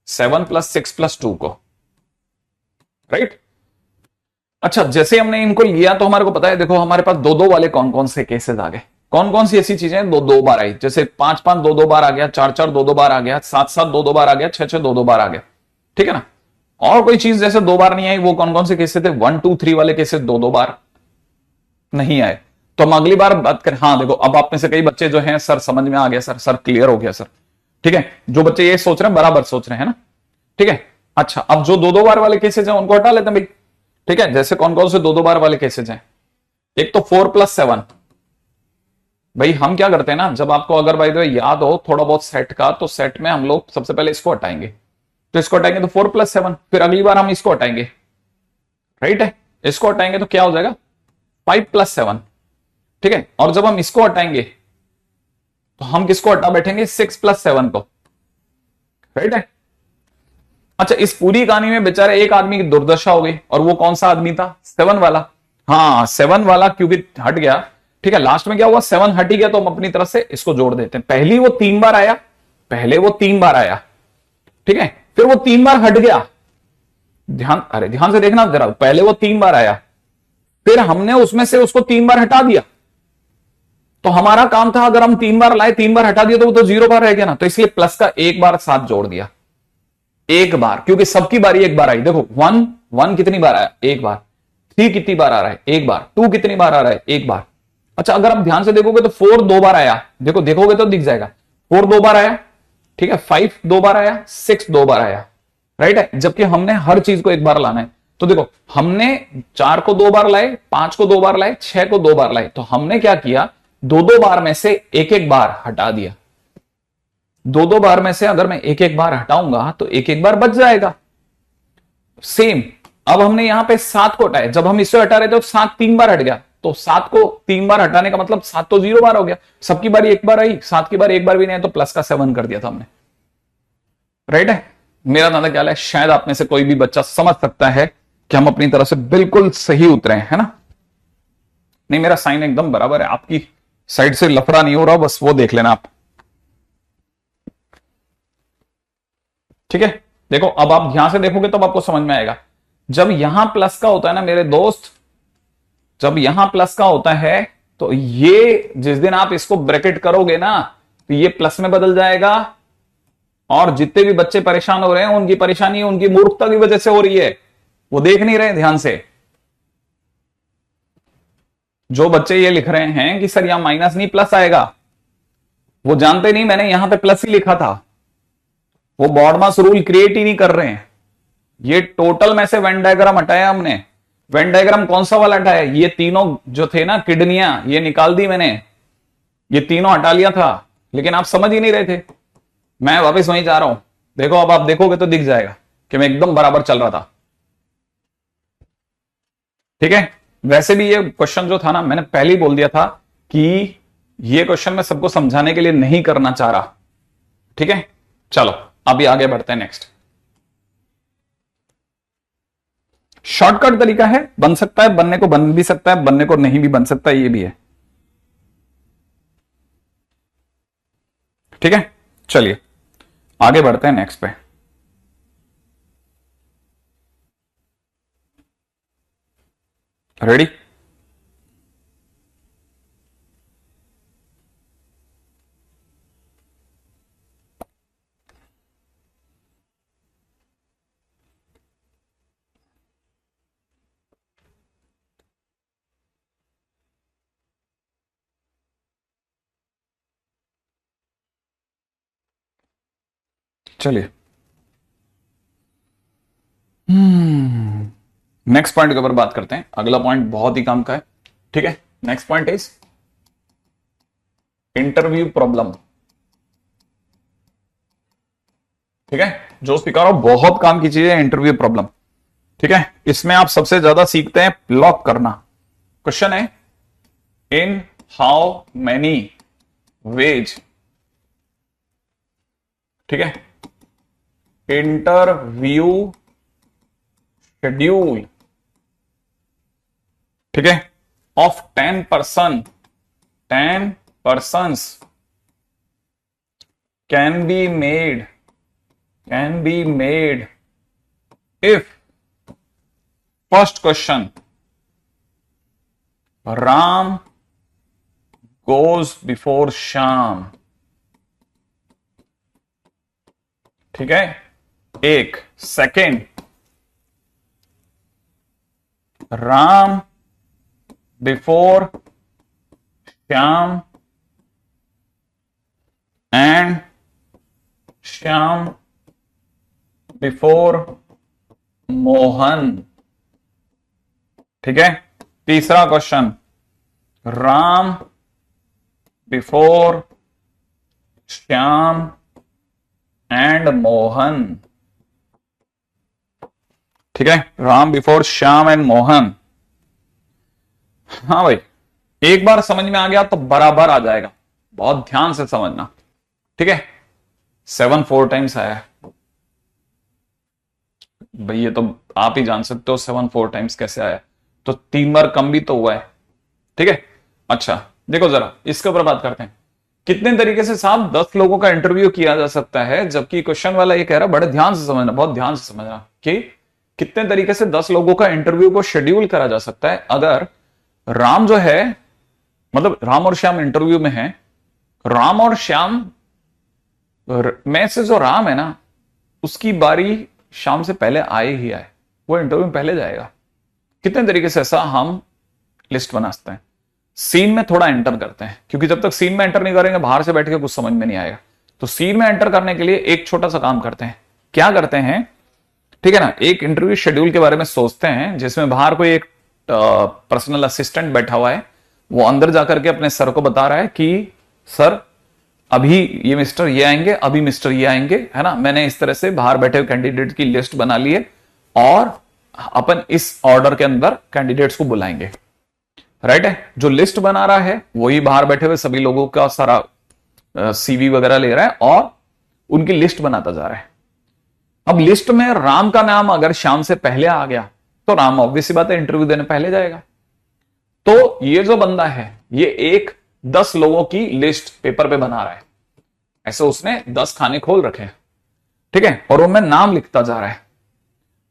7 + 6 + 2 को, राइट। अच्छा, जैसे हमने इनको लिया तो हमारे को पता है, देखो हमारे पास दो दो वाले कौन कौन से केसेस आ गए, कौन कौन सी ऐसी चीजें दो दो बार आई, जैसे 5 5 दो दो बार आ गया, 4 4 दो दो बार आ गया, 7 7 दो दो बार आ गया, 6 6 दो दो बार आ गया, ठीक है ना। और कोई चीज जैसे दो बार नहीं आई, वो कौन कौन से केसेस थे, 1 2 3 वाले केसेस दो दो बार नहीं आए। तो हम अगली बार बात करें। हाँ देखो, अब आप में से कई बच्चे जो हैं, सर समझ में आ गया सर, सर क्लियर हो गया सर, ठीक है। जो बच्चे ये सोच रहे हैं बराबर सोच रहे हैं ना, ठीक है। अच्छा, अब जो दो दो बार वाले केसेज हैं उनको हटा लेते हैं भाई, ठीक है। जैसे कौन कौन से दो दो बार वाले केसेज हैं, एक तो 4 + 7। भाई हम क्या करते हैं ना, जब आपको अगर भाई याद हो थोड़ा बहुत सेट का, तो सेट में हम लोग सबसे पहले इसको हटाएंगे, तो इसको हटाएंगे तो 4 + 7, फिर अगली बार हम इसको हटाएंगे, राइट है। इसको हटाएंगे तो क्या हो जाएगा, 5 + 7, ठीक है। और जब हम इसको हटाएंगे तो हम किसको हटा बैठेंगे, 6 + 7 को, राइट है। अच्छा, इस पूरी कहानी में बेचारे एक आदमी की दुर्दशा हो गई, और वो कौन सा आदमी था, 7 वाला। हाँ 7 वाला क्योंकि हट गया, ठीक है। लास्ट में क्या हुआ, 7 हट ही गया, तो हम अपनी तरफ से इसको जोड़ देते हैं। पहली वो 3 बार आया, पहले वो 3 बार आया, ठीक है, फिर वो 3 बार हट गया। ध्यान से देखना जरा, पहले वो 3 बार आया, फिर हमने उसमें से उसको 3 बार हटा दिया। तो हमारा काम था, अगर हम 3 बार लाए, 3 बार हटा दिया, तो वो तो 0 बार रह गया ना, तो इसलिए प्लस का एक बार साथ जोड़ दिया, एक बार, क्योंकि सबकी बारी एक बार आई। देखो 1 1 कितनी बार आया, एक बार। 3 कितनी बार आ रहा है, एक बार। 2 कितनी बार आ रहा है, एक बार। अच्छा, अगर आप ध्यान से देखोगे तो 4 दो बार आया, देखो देखोगे तो दिख जाएगा, 4 दो बार आया, ठीक है। 5 दो बार आया, 6 दो बार आया, राइट है। जबकि हमने हर चीज को एक बार लाना है, तो देखो हमने 4 को दो बार लाए, 5 को दो बार लाए, 6 को दो बार लाए, तो हमने क्या किया, दो दो बार में से एक एक बार हटा दिया। दो दो बार में से अगर मैं एक एक बार हटाऊंगा तो एक एक बार बच जाएगा। सेम। अब हमने यहां पे 7 को हटाया, जब हम इससे हटा रहे थे तो 7 3 बार हट गया, तो 7 को 3 बार हटाने का मतलब 7 तो 0 बार हो गया, सबकी बारी एक बार आई, 7 की बार एक बार भी नहीं, तो प्लस का 7 कर दिया था हमने। राइट है। मेरा दादा ख्याल है शायद आप में से कोई भी बच्चा समझ सकता है कि हम अपनी तरफ से बिल्कुल सही उतरे हैं, है ना। नहीं, मेरा साइन एकदम बराबर है, आपकी साइड से लफड़ा नहीं हो रहा, बस वो देख लेना आप। ठीक है, देखो अब आप ध्यान से देखोगे तब आपको समझ में आएगा। जब यहां प्लस का होता है ना मेरे दोस्त, जब यहां प्लस का होता है तो ये जिस दिन आप इसको ब्रैकेट करोगे ना तो ये प्लस में बदल जाएगा, और जितने भी बच्चे परेशान हो रहे हैं उनकी परेशानी उनकी मूर्खता की वजह से हो रही है, वो देख नहीं रहे ध्यान से। जो बच्चे ये लिख रहे हैं कि सर यहां माइनस नहीं प्लस आएगा, वो जानते नहीं मैंने यहां पे प्लस ही लिखा था, वो बॉडमास रूल क्रिएट ही नहीं कर रहे हैं। ये टोटल में से वेन डायग्राम हटाया हमने। वेन डायग्राम कौन सा वाला हटाया, ये तीनों जो थे ना किडनियां, ये निकाल दी मैंने, ये तीनों हटा लिया था, लेकिन आप समझ ही नहीं रहे थे। मैं वापस वहीं जा रहा हूं, देखो अब आप देखोगे तो दिख जाएगा कि मैं एकदम बराबर चल रहा था। ठीक है, वैसे भी ये क्वेश्चन जो था ना, मैंने पहले ही बोल दिया था कि ये क्वेश्चन मैं सबको समझाने के लिए नहीं करना चाह रहा। ठीक है, चलो अभी आगे बढ़ते हैं नेक्स्ट। शॉर्टकट तरीका है, बन सकता है, बनने को बन भी सकता है, बनने को नहीं भी बन सकता है, ये भी है। ठीक है, चलिए आगे बढ़ते हैं नेक्स्ट पे। रेडी? चलिए नेक्स्ट पॉइंट के ऊपर बात करते हैं। अगला पॉइंट बहुत ही काम का है। ठीक है, next point is interview problem. ठीक है, जो सिखा रहा हूं बहुत काम की चीज है इंटरव्यू प्रॉब्लम। ठीक है, इसमें आप सबसे ज्यादा सीखते हैं ब्लॉक करना। क्वेश्चन है इन हाउ मैनी वेज, ठीक है, इंटरव्यू शेड्यूल, ठीक है, of 10 persons can be made if, first question, Ram goes before Sham। ठीक है, एक second, Ram before Shyam and Shyam before Mohan. ठीक है, तीसरा question, Ram before Shyam and Mohan. ठीक है, राम बिफोर श्याम एंड मोहन। हाँ भाई, एक बार समझ में आ गया तो बराबर आ जाएगा, बहुत ध्यान से समझना। ठीक है, 7 4 टाइम्स आया है भाई, ये तो आप ही जान सकते हो 7 4 टाइम्स कैसे आया, तो 3 बार कम भी तो हुआ है। ठीक है, अच्छा देखो जरा इसके ऊपर बात करते हैं। कितने तरीके से साहब 10 लोगों का इंटरव्यू किया जा सकता है, जबकि क्वेश्चन वाला ये कह रहा है, बड़े ध्यान से समझना, बहुत ध्यान से समझना कि कितने तरीके से 10 लोगों का इंटरव्यू को शेड्यूल करा जा सकता है। अगर राम जो है, मतलब राम और श्याम इंटरव्यू में है, राम और श्याम में से जो राम है ना, उसकी बारी शाम से पहले आए ही आए, वो इंटरव्यू में पहले जाएगा। कितने तरीके से ऐसा हम लिस्ट बना सकते हैं। सीन में थोड़ा एंटर करते हैं, क्योंकि जब तक सीन में एंटर नहीं करेंगे बाहर से बैठ के कुछ समझ में नहीं आएगा। तो सीन में एंटर करने के लिए एक छोटा सा काम करते हैं। क्या करते हैं, ठीक है ना, एक इंटरव्यू शेड्यूल के बारे में सोचते हैं, जिसमें बाहर कोई एक पर्सनल असिस्टेंट बैठा हुआ है, वो अंदर जाकर के अपने सर को बता रहा है कि सर अभी ये मिस्टर ये आएंगे, अभी मिस्टर ये आएंगे, है ना, मैंने इस तरह से बाहर बैठे हुए कैंडिडेट की लिस्ट बना ली है, और अपन इस ऑर्डर के अंदर कैंडिडेट्स को बुलाएंगे। राइट है, जो लिस्ट बना रहा है वही बाहर बैठे हुए सभी लोगों का सारा सीवी वगैरह ले रहा है और उनकी लिस्ट बनाता जा रहा है। अब लिस्ट में राम का नाम अगर श्याम से पहले आ गया तो राम ऑब्वियस सी बात है इंटरव्यू देने पहले जाएगा। तो ये जो बंदा है ये एक 10 लोगों की लिस्ट पेपर पे बना रहा है, ऐसे उसने 10 खाने खोल रखे हैं, ठीक है, और उनमें नाम लिखता जा रहा है।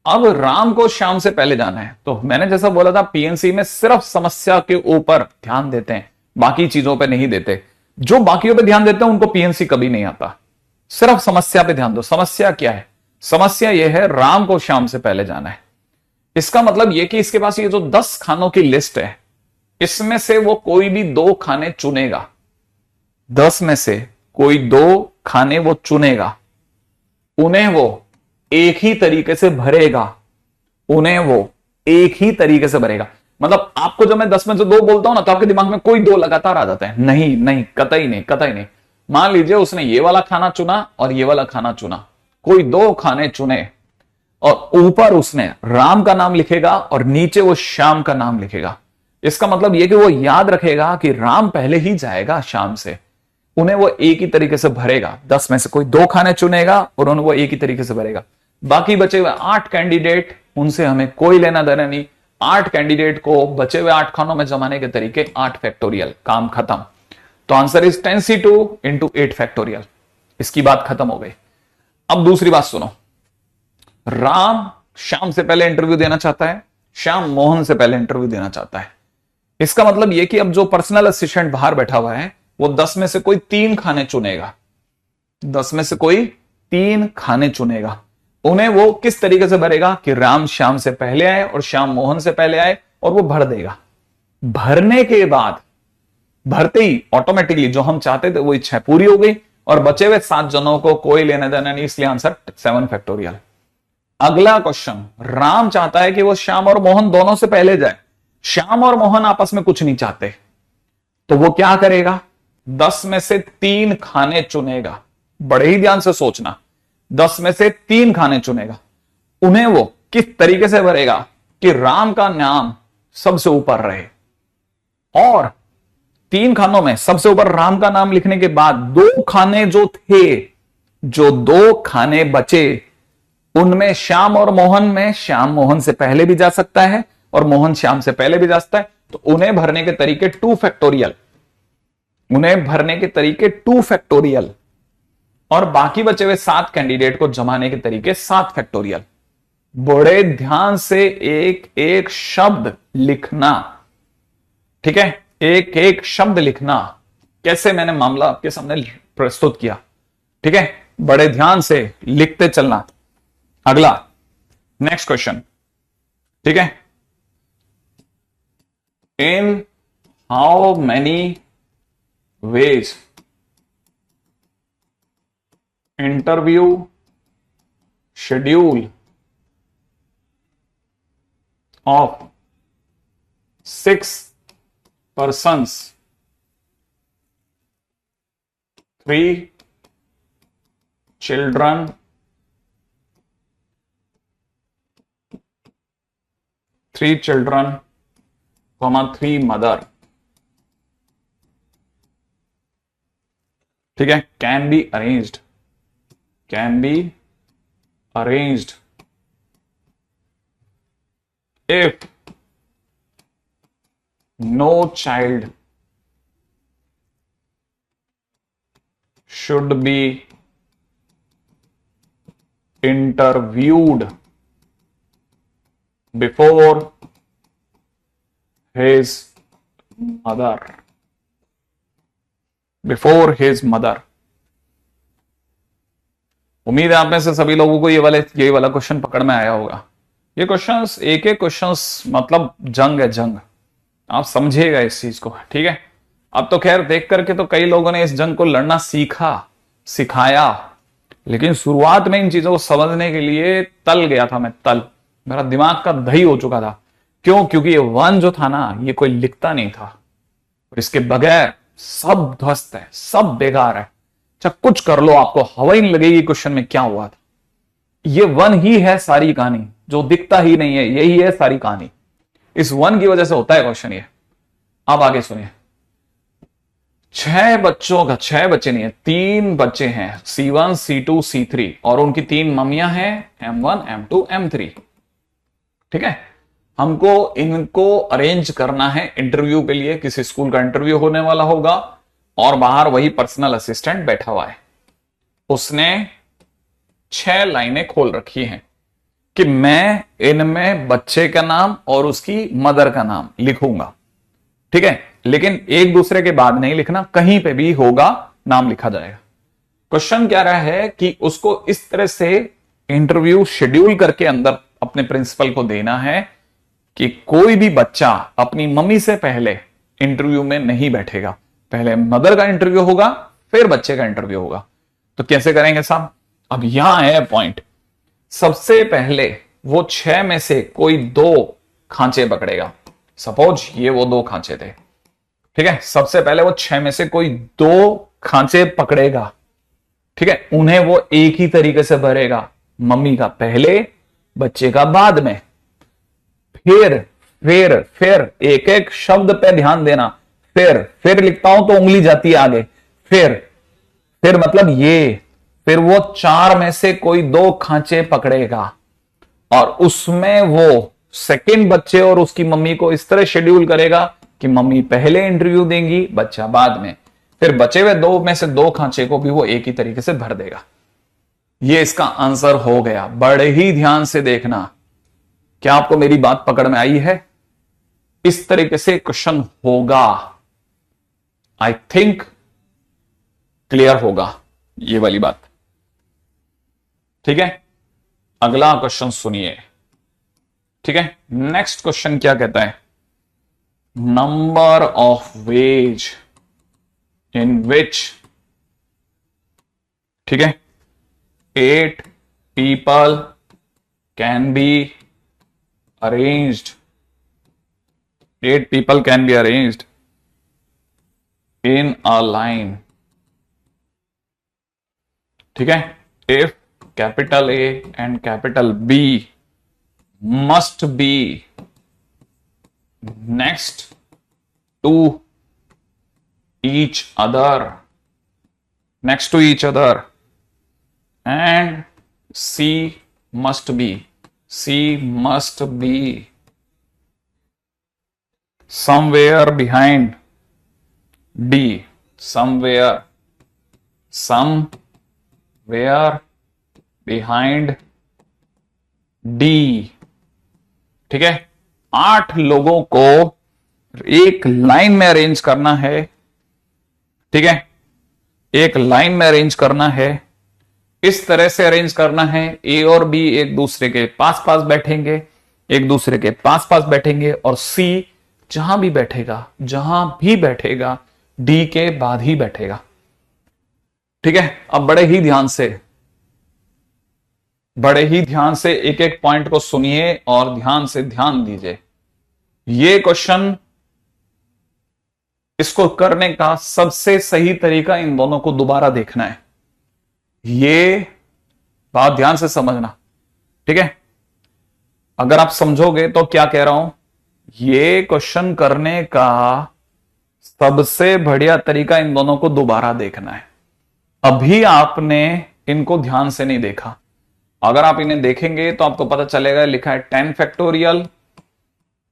अब राम को श्याम से पहले जाना है, तो मैंने जैसा बोला था पीएनसी में सिर्फ समस्या के ऊपर ध्यान देते हैं, बाकी चीजों पे नहीं देते। जो बाकियों पे ध्यान देते हैं उनको पीएनसी कभी नहीं आता, सिर्फ समस्या पे ध्यान दो। समस्या क्या है? समस्या यह है राम को श्याम से पहले जाना है। इसका मतलब यह कि इसके पास ये जो 10 खानों की लिस्ट है इसमें से वो कोई भी 2 खाने चुनेगा, 10 में से कोई 2 खाने वो चुनेगा, उन्हें वो एक ही तरीके से भरेगा, उन्हें वो एक ही तरीके से भरेगा। मतलब आपको जब मैं 10 में से 2 बोलता हूं ना तो आपके दिमाग में कोई 2 लगातार आ जाता है, नहीं नहीं, कतई नहीं, कतई नहीं। मान लीजिए उसने ये वाला खाना चुना और ये वाला खाना चुना, कोई 2 खाने चुने और ऊपर उसने राम का नाम लिखेगा और नीचे वो श्याम का नाम लिखेगा। इसका मतलब यह कि वो याद रखेगा कि राम पहले ही जाएगा श्याम से, उन्हें वो एक ही तरीके से भरेगा। 10 में से कोई 2 खाने चुनेगा और उन्हें वो एक ही तरीके से भरेगा। बाकी बचे हुए 8 कैंडिडेट, उनसे हमें कोई लेना देना नहीं। 8 कैंडिडेट को बचे हुए 8 खानों में जमाने के तरीके 8 फैक्टोरियल, काम खत्म। तो answer is 10c2 into 8 factorial. इसकी बात खत्म हो गई। अब दूसरी बात सुनो, राम श्याम से पहले इंटरव्यू देना चाहता है, श्याम मोहन से पहले इंटरव्यू देना चाहता है। इसका मतलब यह कि अब जो पर्सनल असिस्टेंट बाहर बैठा हुआ है वो 10 में से कोई 3 खाने चुनेगा, 10 में से कोई 3 खाने चुनेगा। उन्हें वो किस तरीके से भरेगा कि राम श्याम से पहले आए और श्याम मोहन से पहले आए, और वो भर देगा। भरने के बाद भरते ही ऑटोमेटिकली जो हम चाहते थे वो इच्छा पूरी हो गई और बचे हुए 7 जनों को कोई लेना देना नहीं, इसलिए आंसर 7 फैक्टोरियल। अगला क्वेश्चन, राम चाहता है कि वो श्याम और मोहन दोनों से पहले जाए, श्याम और मोहन आपस में कुछ नहीं चाहते, तो वो क्या करेगा? 10 में से 3 खाने चुनेगा। बड़े ही ध्यान से सोचना, 10 में से 3 खाने चुनेगा। उन्हें वो किस तरीके से भरेगा कि राम का नाम सबसे ऊपर रहे, और 3 खानों में सबसे ऊपर राम का नाम लिखने के बाद 2 खाने जो थे, जो 2 खाने बचे, उनमें श्याम और मोहन में श्याम मोहन से पहले भी जा सकता है और मोहन श्याम से पहले भी जा सकता है। तो उन्हें भरने के तरीके 2 फैक्टोरियल, उन्हें भरने के तरीके 2 फैक्टोरियल, और बाकी बचे हुए 7 कैंडिडेट को जमाने के तरीके 7 फैक्टोरियल। बड़े ध्यान से एक एक शब्द लिखना, ठीक है, एक एक शब्द लिखना, कैसे मैंने मामला आपके सामने प्रस्तुत किया, ठीक है, बड़े ध्यान से लिखते चलना। अगला नेक्स्ट क्वेश्चन, ठीक है, इन how many ways interview schedule of 6 persons, 3 children, 3 mother, ठीक है, can be arranged if no child should be interviewed before his mother. उम्मीद है आप में से सभी लोगों को ये वाला क्वेश्चन पकड़ में आया होगा। ये क्वेश्चंस एक एक क्वेश्चंस मतलब जंग है, जंग, आप समझिएगा इस चीज को, ठीक है। अब तो खैर देख करके तो कई लोगों ने इस जंग को लड़ना सिखाया, लेकिन शुरुआत में इन चीजों को समझने के लिए तल गया था मैं, मेरा दिमाग का दही हो चुका था। क्यों? क्योंकि ये वन जो था ना, ये कोई लिखता नहीं था, और इसके बगैर सब ध्वस्त है, सब बेकार है। अच्छा कुछ कर लो, आपको हवा ही नहीं लगेगी क्वेश्चन में क्या हुआ था। ये वन ही है सारी कहानी, जो दिखता ही नहीं है, यही है सारी कहानी। इस 1 की वजह से होता है क्वेश्चन ये। अब आगे सुनिए, 6 बच्चों का, 6 बच्चे नहीं है, 3 बच्चे हैं, C1 C2 C3, और उनकी 3 मम्मियां हैं, M1 M2 M3। ठीक है, हमको इनको अरेंज करना है इंटरव्यू के लिए। किसी स्कूल का इंटरव्यू होने वाला होगा और बाहर वही पर्सनल असिस्टेंट बैठा हुआ है। उसने 6 लाइनें खोल रखी हैं कि मैं इनमें बच्चे का नाम और उसकी मदर का नाम लिखूंगा। ठीक है, लेकिन एक दूसरे के बाद नहीं लिखना, कहीं पे भी होगा नाम लिखा जाएगा। क्वेश्चन क्या रहा है कि उसको इस तरह से इंटरव्यू शेड्यूल करके अंदर अपने प्रिंसिपल को देना है कि कोई भी बच्चा अपनी मम्मी से पहले इंटरव्यू में नहीं बैठेगा। पहले मदर का इंटरव्यू होगा, फिर बच्चे का इंटरव्यू होगा। तो कैसे करेंगे साहब? अब यहां है पॉइंट। सबसे पहले वो 6 में से कोई 2 खांचे पकड़ेगा। सपोज ये वो 2 खांचे थे। ठीक है, सबसे पहले वो 6 में से कोई 2 खांचे पकड़ेगा। ठीक है, उन्हें वो एक ही तरीके से भरेगा, मम्मी का पहले, बच्चे का बाद में। फिर एक एक शब्द पे ध्यान देना। फिर लिखता हूं तो उंगली जाती है आगे। फिर मतलब ये, फिर वो 4 में से कोई 2 खांचे पकड़ेगा और उसमें वो सेकंड बच्चे और उसकी मम्मी को इस तरह शेड्यूल करेगा कि मम्मी पहले इंटरव्यू देंगी, बच्चा बाद में। फिर बचे हुए 2 में से 2 खांचे को भी वो एक ही तरीके से भर देगा। ये इसका आंसर हो गया। बड़े ही ध्यान से देखना। क्या आपको मेरी बात पकड़ में आई है? इस तरीके से क्वेश्चन होगा। आई थिंक क्लियर होगा ये वाली बात। ठीक है, अगला क्वेश्चन सुनिए। ठीक है, नेक्स्ट क्वेश्चन क्या कहता है? नंबर ऑफ वेज इन विच, ठीक है, 8 people can be arranged. 8 people can be arranged in a line. ठीक है, if capital A and capital B must be next to each other, and C must be somewhere behind D, somewhere behind D। ठीक है, 8 लोगों को एक line में arrange करना है। ठीक है, एक लाइन में अरेंज करना है। इस तरह से अरेंज करना है, ए और बी एक दूसरे के पास पास बैठेंगे, और सी जहां भी बैठेगा डी के बाद ही बैठेगा। ठीक है, अब बड़े ही ध्यान से एक एक पॉइंट को सुनिए और ध्यान दीजिए। ये क्वेश्चन, इसको करने का सबसे सही तरीका इन दोनों को दोबारा देखना है। ये बात ध्यान से समझना। ठीक है, अगर आप समझोगे तो क्या कह रहा हूं, ये क्वेश्चन करने का सबसे बढ़िया तरीका इन दोनों को दोबारा देखना है। अभी आपने इनको ध्यान से नहीं देखा। अगर आप इन्हें देखेंगे तो आपको पता चलेगा, लिखा है 10 फैक्टोरियल,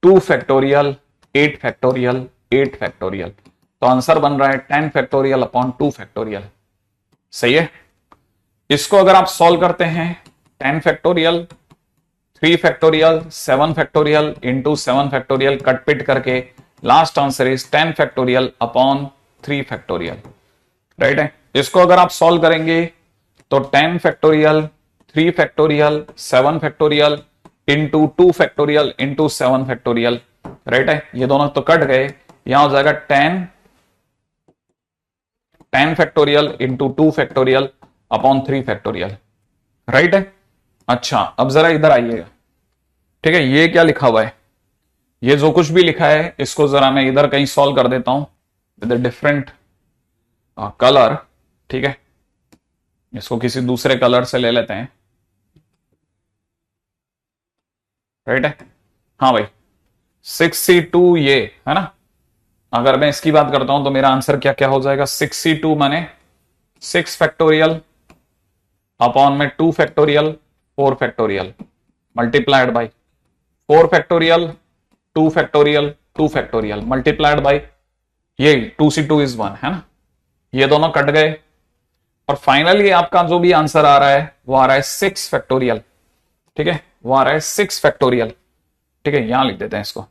2 फैक्टोरियल, 8 फैक्टोरियल, 8 फैक्टोरियल। तो आंसर बन रहा है 10 फैक्टोरियल अपॉन 2 फैक्टोरियल। सही है। इसको अगर आप सॉल्व करते हैं, 10 factorial, 3 factorial, 7 factorial into 7 factorial, कट पिट करके last answer is 10 factorial upon 3 factorial. Right है। इसको अगर आप सॉल्व करेंगे तो 10 factorial, 3 factorial, 7 factorial into 2 factorial into 7 factorial. Right है, ये दोनों तो कट गए, यहां हो जाएगा 10 factorial into 2 factorial upon 3 factorial. Right है। अच्छा, अब जरा इधर आइएगा। ठीक है, ये क्या लिखा हुआ है? ये जो कुछ भी लिखा है इसको जरा मैं इधर कहीं सॉल्व कर देता हूं विद डिफरेंट कलर। ठीक है, इसको किसी दूसरे कलर से ले लेते हैं। राइट है? हाँ भाई, 6c2 ये है ना। अगर मैं इसकी बात करता हूं तो मेरा आंसर क्या क्या हो जाएगा? 6c2 माने 6 फैक्टोरियल अपॉन में 2 factorial 4 factorial multiplied by 4 factorial 2 factorial 2 factorial multiplied by ये 2c2 इज 1 है ना। ये दोनों कट गए और फाइनली आपका जो भी आंसर आ रहा है वो आ रहा है 6 फैक्टोरियल। ठीक है, वो आ रहा है 6 फैक्टोरियल। ठीक है, यहां लिख देते हैं इसको।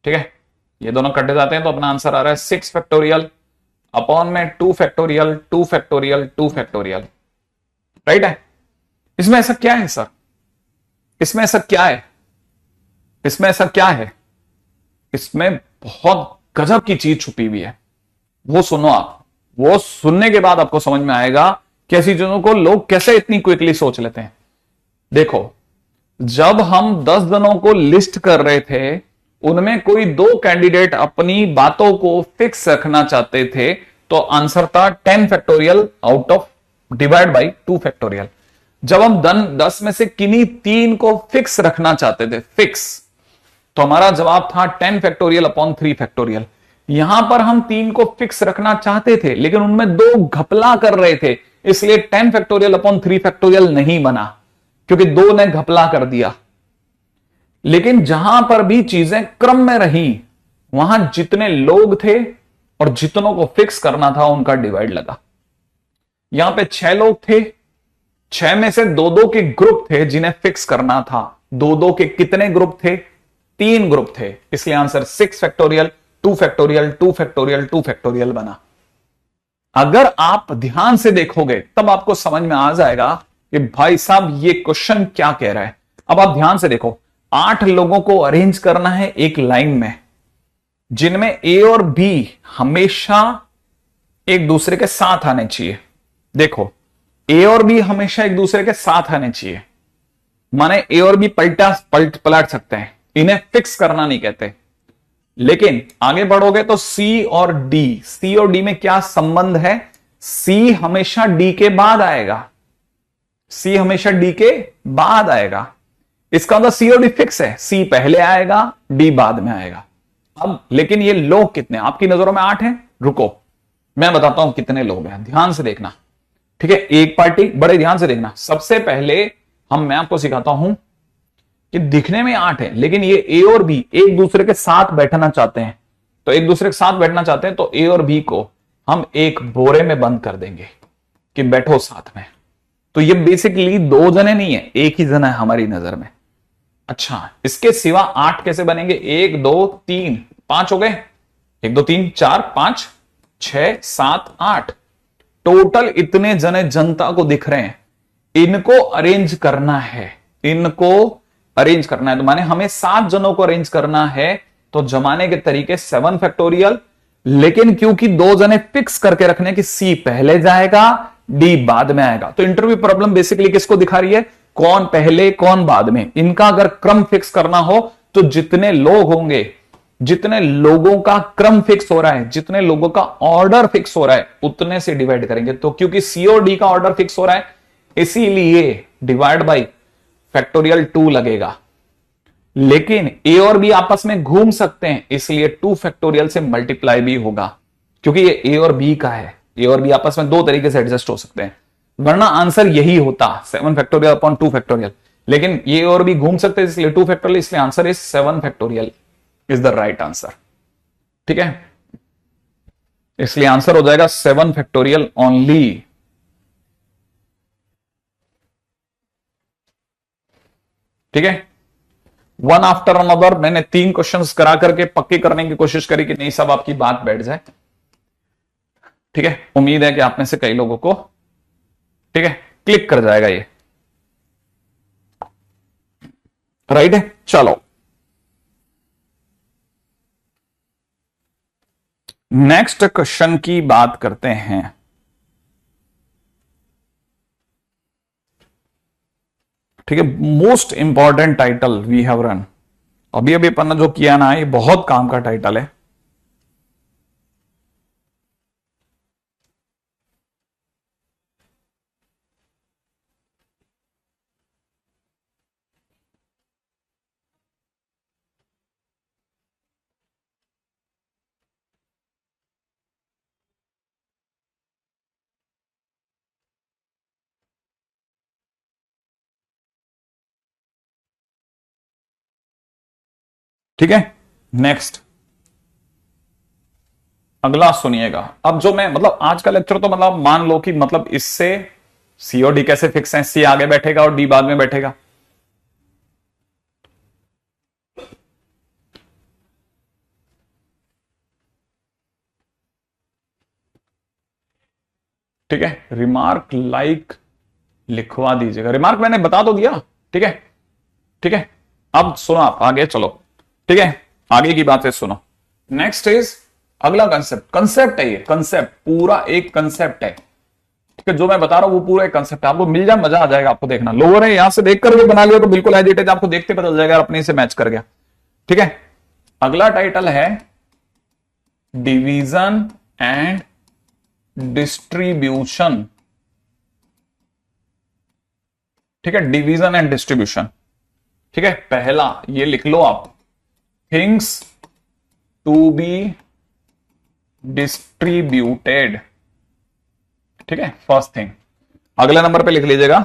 ठीक है, ये दोनों कट जाते हैं तो अपना आंसर आ रहा है 6 फैक्टोरियल अपॉन में 2 फैक्टोरियल 2 फैक्टोरियल 2 फैक्टोरियल। राइट है? इसमें ऐसा क्या है सर? इसमें ऐसा क्या है? इसमें ऐसा क्या है? इसमें बहुत गजब की चीज छुपी हुई है। वो सुनो आप, वो सुनने के बाद आपको समझ में आएगा कि ऐसी चीजों को लोग कैसे इतनी क्विकली सोच लेते हैं। देखो, जब हम 10 जनों को लिस्ट कर रहे थे, उनमें कोई 2 कैंडिडेट अपनी बातों को फिक्स रखना चाहते थे, तो आंसर था 10 factorial out of divide by 2 factorial. जब हम 10 में से किन्हीं 3 को फिक्स रखना चाहते थे, फिक्स, तो हमारा जवाब था 10 फैक्टोरियल अपॉन 3 फैक्टोरियल। यहां पर हम 3 को फिक्स रखना चाहते थे लेकिन उनमें 2 घपला कर रहे थे, इसलिए 10 फैक्टोरियल अपॉन 3 फैक्टोरियल नहीं बना, क्योंकि 2 ने घपला कर दिया। लेकिन जहां पर भी चीजें क्रम में रही, वहां जितने लोग थे और जितनों को फिक्स करना था उनका डिवाइड लगा। यहां पे 6 लोग थे, 6 में से 2-2 के ग्रुप थे जिन्हें फिक्स करना था। 2-2 के कितने ग्रुप थे? 3 ग्रुप थे, इसलिए answer 6 factorial 2 factorial 2 factorial 2 factorial बना। अगर आप ध्यान से देखोगे तब आपको समझ में आ जाएगा कि भाई साहब ये क्वेश्चन क्या कह रहा है। अब आप ध्यान से देखो, 8 लोगों को अरेंज करना है एक लाइन में, जिनमें ए और बी हमेशा एक दूसरे के साथ आने चाहिए। देखो, ए और बी हमेशा एक दूसरे के साथ आने चाहिए, माने ए और बी पलट सकते हैं, इन्हें फिक्स करना नहीं कहते। लेकिन आगे बढ़ोगे तो सी और डी में क्या संबंध है? सी हमेशा डी के बाद आएगा, सी हमेशा डी के बाद आएगा। इसका मतलब सी और डी फिक्स है, सी पहले आएगा डी बाद में आएगा। अब लेकिन ये लोग कितने आपकी नजरों में? 8 हैं। रुको, मैं बताता हूं कितने लोग हैं, ध्यान से देखना। ठीक है, एक पार्टी, बड़े ध्यान से देखना। सबसे पहले मैं आपको सिखाता हूं कि दिखने में 8 है लेकिन ये ए और बी एक दूसरे के साथ बैठना चाहते हैं। तो एक दूसरे के साथ बैठना चाहते हैं तो ए और बी को हम एक बोरे में बंद कर देंगे कि बैठो साथ में। तो ये बेसिकली 2 जने नहीं है, एक ही जना है हमारी नजर में। अच्छा, इसके सिवा 8 कैसे बनेंगे? 1 2 3 5 हो गए। 1 2 3 4 5 6 7 8 टोटल इतने जने जनता को दिख रहे हैं। इनको अरेंज करना है, इनको अरेंज करना है, तो माने हमें 7 जनों को अरेंज करना है। तो जमाने के तरीके 7 फैक्टोरियल, लेकिन क्योंकि 2 जने फिक्स करके रखने की सी पहले जाएगा डी बाद में आएगा। तो इंटरव्यू प्रॉब्लम बेसिकली किसको दिखा रही है? कौन पहले कौन बाद में। इनका अगर क्रम फिक्स करना हो तो जितने लोग होंगे, जितने लोगों का क्रम फिक्स हो रहा है, जितने लोगों का ऑर्डर फिक्स हो रहा है, उतने से डिवाइड करेंगे। तो क्योंकि सी और डी का ऑर्डर फिक्स हो रहा है, इसीलिए डिवाइड बाई फैक्टोरियल 2 लगेगा। लेकिन ए और बी आपस में घूम सकते हैं, इसलिए 2 फैक्टोरियल से मल्टीप्लाई भी होगा, क्योंकि ये ए और बी का है। ए और बी आपस में 2 तरीके से एडजस्ट हो सकते हैं, वरना आंसर यही होता 7 फैक्टोरियल अपॉन 2 फैक्टोरियल। लेकिन ये और भी घूम सकते हैं, इसलिए 2 फैक्टोरियल, इसलिए answer is 7 factorial is the right answer. ठीक है, इसलिए आंसर हो जाएगा 7 फैक्टोरियल ओनली। ठीक है, वन आफ्टर अनदर मैंने 3 क्वेश्चंस करा करके पक्के करने की कोशिश करी कि नहीं सब आपकी बात बैठ जाए। ठीक है, उम्मीद है कि आप में से कई लोगों को ठीक है क्लिक कर जाएगा ये। राइट है, चलो नेक्स्ट क्वेश्चन की बात करते हैं। ठीक है, most important title we have run. अभी अभी अपन ने जो किया ना, ये बहुत काम का टाइटल है। ठीक है, नेक्स्ट अगला सुनिएगा। अब जो मैं मतलब आज का लेक्चर तो मतलब मान लो कि मतलब इससे सी और डी कैसे फिक्स है, सी आगे बैठेगा और डी बाद में बैठेगा। ठीक है, रिमार्क लाइक लिखवा दीजिएगा, रिमार्क मैंने बता तो दिया। ठीक है, ठीक है, अब सुनो आप आगे चलो। ठीक है, आगे की बातें सुनो। नेक्स्ट इज अगला कंसेप्ट, कंसेप्ट है ये, कंसेप्ट पूरा एक कंसेप्ट है। ठीक है, जो मैं बता रहा हूं वो पूरा एक कंसेप्ट है, आपको मिल जाए मजा आ जाएगा। आपको देखना, लोगों ने यहां से देख करके बना लिया तो बिल्कुल एज इट इज आपको देखते पता चल जाएगा, अपने से मैच कर गया। ठीक है, अगला टाइटल है डिवीजन एंड डिस्ट्रीब्यूशन। ठीक है, डिवीजन एंड डिस्ट्रीब्यूशन। ठीक है, पहला ये लिख लो आप, थिंग्स टू बी डिस्ट्रीब्यूटेड। ठीक है, फर्स्ट थिंग। अगले नंबर पे लिख लीजिएगा,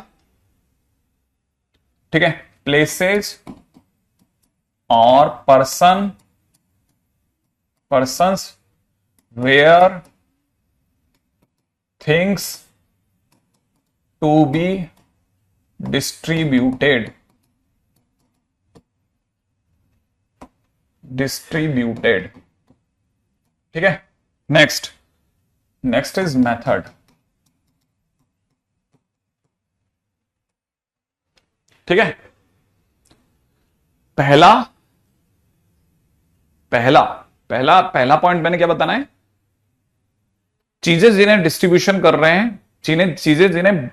ठीक है, प्लेसेस और persons where things to be distributed. ठीक है, नेक्स्ट इज मेथड। ठीक है, पहला पॉइंट मैंने क्या बताना है, चीजें जिन्हें डिस्ट्रीब्यूशन कर रहे हैं, चीजें जिन्हें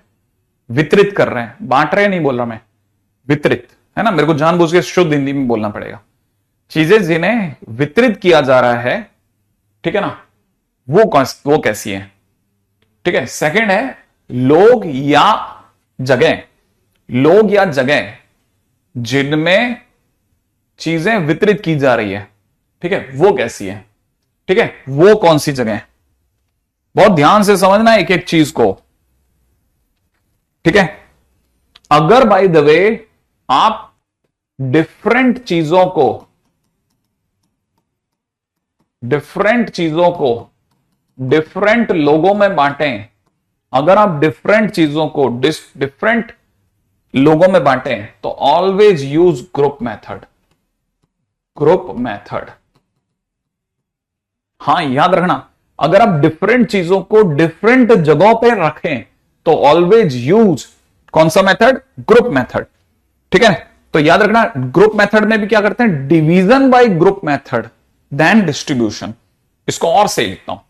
वितरित कर रहे हैं, बांट रहे हैं नहीं बोल रहा मैं, वितरित है ना, मेरे को जानबूझ के शुद्ध हिंदी में बोलना पड़ेगा। चीजें जिन्हें वितरित किया जा रहा है, ठीक है ना, वो कैसी है। ठीक है, सेकंड है लोग या जगह जिनमें चीजें वितरित की जा रही है। ठीक है, वो कैसी है। ठीक है, वो कौन सी जगह है, बहुत ध्यान से समझना एक एक चीज को। ठीक है, अगर बाय द वे आप डिफरेंट चीजों को डिफरेंट लोगों में बांटें, अगर आप डिफरेंट चीजों को डिफरेंट लोगों में बांटें तो ऑलवेज यूज ग्रुप मेथड। हां, याद रखना, अगर आप डिफरेंट चीजों को डिफरेंट जगहों पे रखें तो ऑलवेज यूज कौन सा मेथड, ग्रुप मेथड। ठीक है, तो याद रखना ग्रुप मेथड में भी क्या करते हैं, division by group method then distribution. इसको और सही लिखता हूं।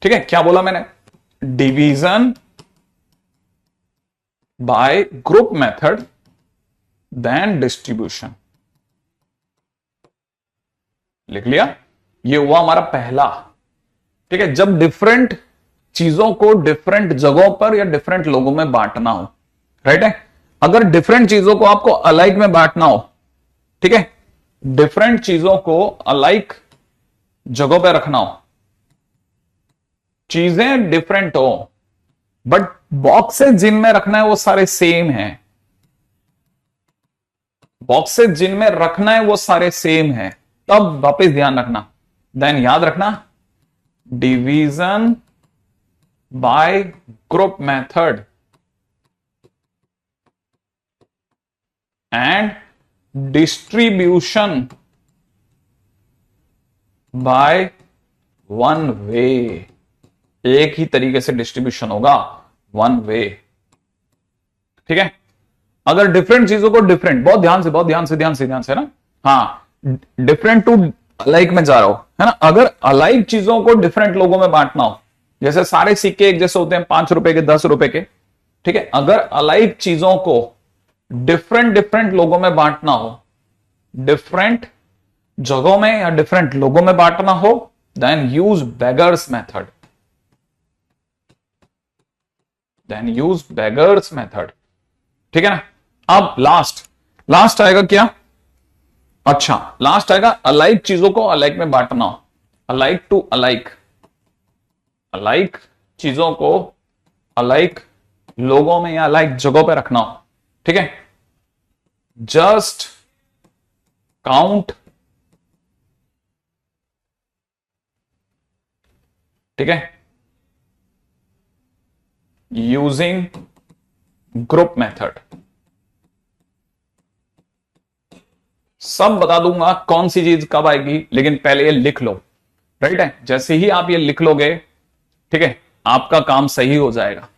ठीक है, क्या बोला मैंने, division by group method then distribution. लिख लिया, ये हुआ हमारा पहला। ठीक है, जब डिफरेंट चीजों को डिफरेंट जगहों पर या डिफरेंट लोगों में बांटना हो, राइट है, अगर डिफरेंट चीजों को आपको अलाइक में बांटना हो, ठीक है, डिफरेंट चीजों को अलाइक जगहों पे रखना हो, चीजें डिफरेंट हो बट बॉक्सेस जिनमें रखना है वो सारे सेम हैं, बॉक्सेस जिनमें रखना है वो सारे सेम है, तब वापस ध्यान रखना, देन याद रखना division by group method and distribution by one way. एक ही तरीके से डिस्ट्रीब्यूशन होगा, वन वे। ठीक है, अगर डिफरेंट चीजों को डिफरेंट, बहुत ध्यान से ना, हाँ, डिफरेंट टू अलाइक में जा रहा हो, है ना, अगर अलाइक चीजों को डिफरेंट लोगों में बांटना हो, जैसे सारे सिक्के एक जैसे होते हैं, 5 रुपए के, 10 रुपए के। ठीक है, अगर अलाइक चीजों को डिफरेंट लोगों में बांटना हो, डिफरेंट जगहों में या डिफरेंट लोगों में बांटना हो, देन यूज बेगर्स मेथड। ठीक है ना, अब लास्ट आएगा क्या, अच्छा, लास्ट आएगा अलाइक चीजों को अलाइक में बांटना, अलाइक टू अलाइक, अलाइक चीजों को अलाइक लोगों में या अलाइक जगहों पे रखना। ठीक है, जस्ट काउंट ठीक है, यूजिंग ग्रुप मेथड। सब बता दूंगा कौन सी चीज कब आएगी, लेकिन पहले ये लिख लो। राइट है, जैसे ही आप ये लिख लोगे, ठीक है, आपका काम सही हो जाएगा।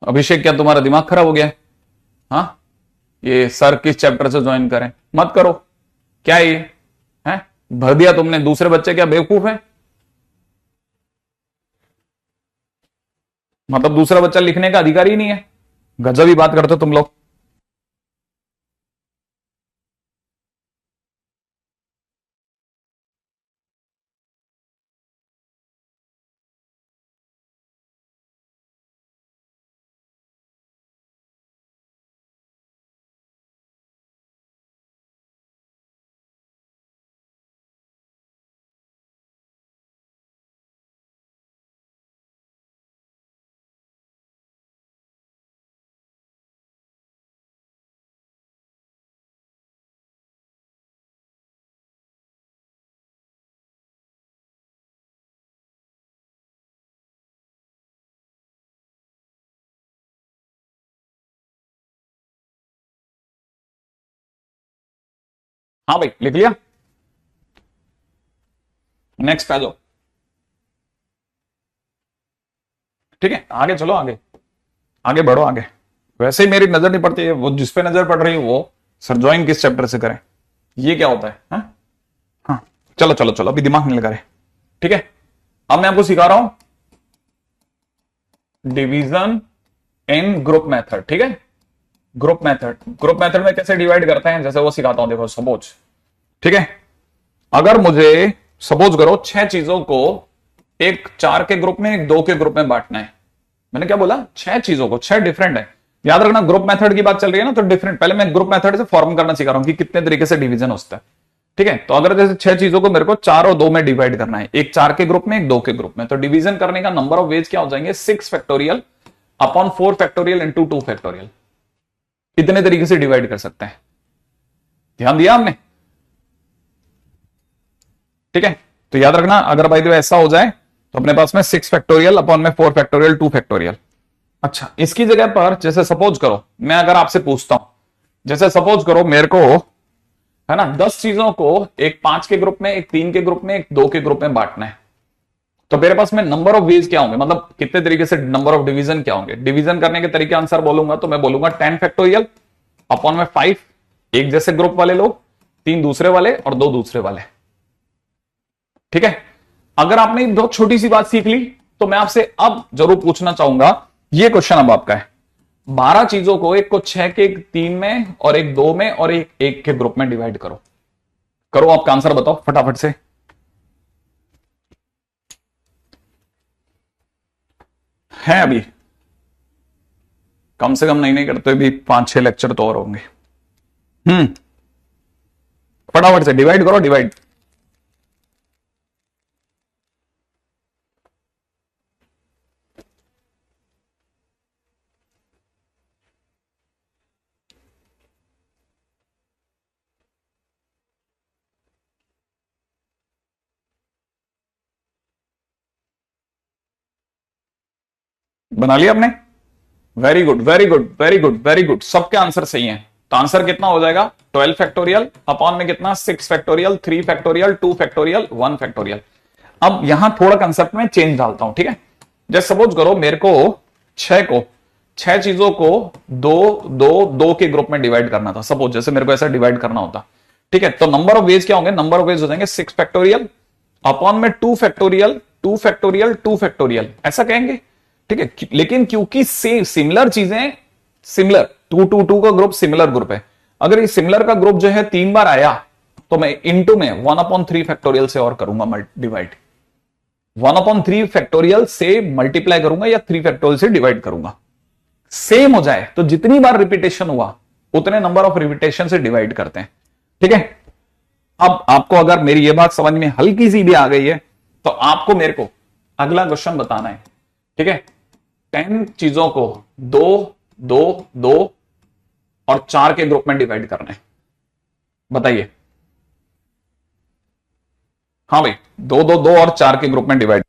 अभिषेक, क्या तुम्हारा दिमाग खराब हो गया? हाँ, ये सर किस चैप्टर से ज्वाइन करें? मत करो। क्या ये है, भर दिया तुमने? दूसरे बच्चे क्या बेवकूफ है? मतलब दूसरा बच्चा लिखने का अधिकारी ही नहीं है? गजब ही बात करते हो तुम लोग। हाँ भाई, लिख लिया। नेक्स्ट पे लो। ठीक है, आगे चलो, आगे आगे बढ़ो आगे। वैसे ही मेरी नजर नहीं पड़ती है, वो जिस पे नजर पड़ रही है वो सर ज्वाइन किस चैप्टर से करें, ये क्या होता है? हाँ, चलो चलो चलो, अभी दिमाग नहीं लगा रहे। ठीक है, अब मैं आपको सिखा रहा हूं डिवीजन इन ग्रुप मेथड। ठीक है, ग्रुप मेथड में कैसे डिवाइड करते हैं, जैसे वो सिखाता हूं। देखो सपोज, ठीक है, अगर मुझे सपोज करो 6 चीजों को एक 4 के ग्रुप में, एक 2 के ग्रुप में बांटना है। मैंने क्या बोला? 6 चीजों को, 6 डिफरेंट है। याद रखना, ग्रुप मेथड की बात चल रही है ना, तो डिफरेंट। पहले मैं ग्रुप मेथड से फॉर्म करना सिखा रहा हूं कि कितने तरीके से डिवीजन होता है। ठीक है, तो अगर जैसे 6 चीजों को मेरे को 4 और 2 में डिवाइड करना है, एक 4 के ग्रुप में, एक 2 के ग्रुप में, तो डिवीजन करने का नंबर ऑफ वेज क्या हो जाएंगे? 6 factorial upon 4 factorial into 2 factorial. इतने तरीके से डिवाइड कर सकते हैं। ध्यान दिया आपने? ठीक है, तो याद रखना, अगर भाई तो ऐसा हो जाए तो अपने पास में 6 फैक्टोरियल अपॉन में 4 फैक्टोरियल 2 फैक्टोरियल। अच्छा, इसकी जगह पर जैसे सपोज करो, मैं अगर आपसे पूछता हूं, जैसे सपोज करो मेरे को, है ना, 10 चीजों को एक 5 के ग्रुप में, एक 3 के ग्रुप में, एक 2 के ग्रुप में बांटना है, तो मेरे पास में नंबर ऑफ वेज क्या होंगे, मतलब कितने तरीके से नंबर ऑफ डिवीजन क्या होंगे? डिवीजन करने के तरीके आंसर बोलूंगा तो मैं बोलूंगा 10 फैक्टोरियल अपॉन में 5, एक जैसे ग्रुप वाले लोग, 3 दूसरे वाले और 2 दूसरे वाले। ठीक है, अगर आपने बहुत छोटी सी बात सीख ली तो मैं आपसे अब जरूर पूछना चाहूंगा, ये क्वेश्चन अब आपका है। 12 चीजों को, एक को 6 के, एक 3 में और एक 2 में और एक 1 के ग्रुप में डिवाइड करो। करो, आपका आंसर बताओ फटाफट से। है अभी कम से कम नहीं करते भी 5-6 लेक्चर तो और होंगे। फटाफट से डिवाइड करो, डिवाइड। बना लिया आपने? Very good, very good, very good, very good, सबके आंसर सही हैं। तो आंसर कितना हो जाएगा? 12 फैक्टोरियल अपॉन में कितना? 6 फैक्टोरियल, 3 फैक्टोरियल, 2 फैक्टोरियल, 1 फैक्टोरियल। अब यहां थोड़ा कंसेप्ट में चेंज डालता हूं। ठीक है, जैसे सपोज करो मेरे को 6 चीजों को 2 के ग्रुप में डिवाइड करना था। सपोज जैसे मेरे को ऐसा डिवाइड करना होता। ठीक है, तो नंबर ऑफ वेज क्या होंगे? नंबर ऑफ वेज हो जाएंगे 6 फैक्टोरियल अपॉन में 2 फैक्टोरियल, 2 फैक्टोरियल, 2 फैक्टोरियल, ऐसा कहेंगे। ठीक है, लेकिन क्योंकि सिमिलर चीजें, सिमिलर 2 का ग्रुप सिमिलर ग्रुप है, अगर इस सिमिलर का ग्रुप जो है 3 बार आया तो मैं इंटू में 1/3 फैक्टोरियल से और करूंगा डिवाइड। 1/3 फैक्टोरियल से मल्टीप्लाई करूंगा या 3 फैक्टोरियल से डिवाइड करूंगा। सेम हो जाए तो जितनी बार रिपीटेशन हुआ उतने नंबर ऑफ रिपीटेशन से डिवाइड करते हैं। ठीक है, अब आपको अगर मेरी ये बात समझ में हल्की सी भी आ गई है तो आपको मेरे को अगला क्वेश्चन बताना है। ठीक है, 10 चीजों को 2 और 4 के ग्रुप में डिवाइड करना है। बताइए। हाँ भाई, दो दो दो और चार के ग्रुप में डिवाइड।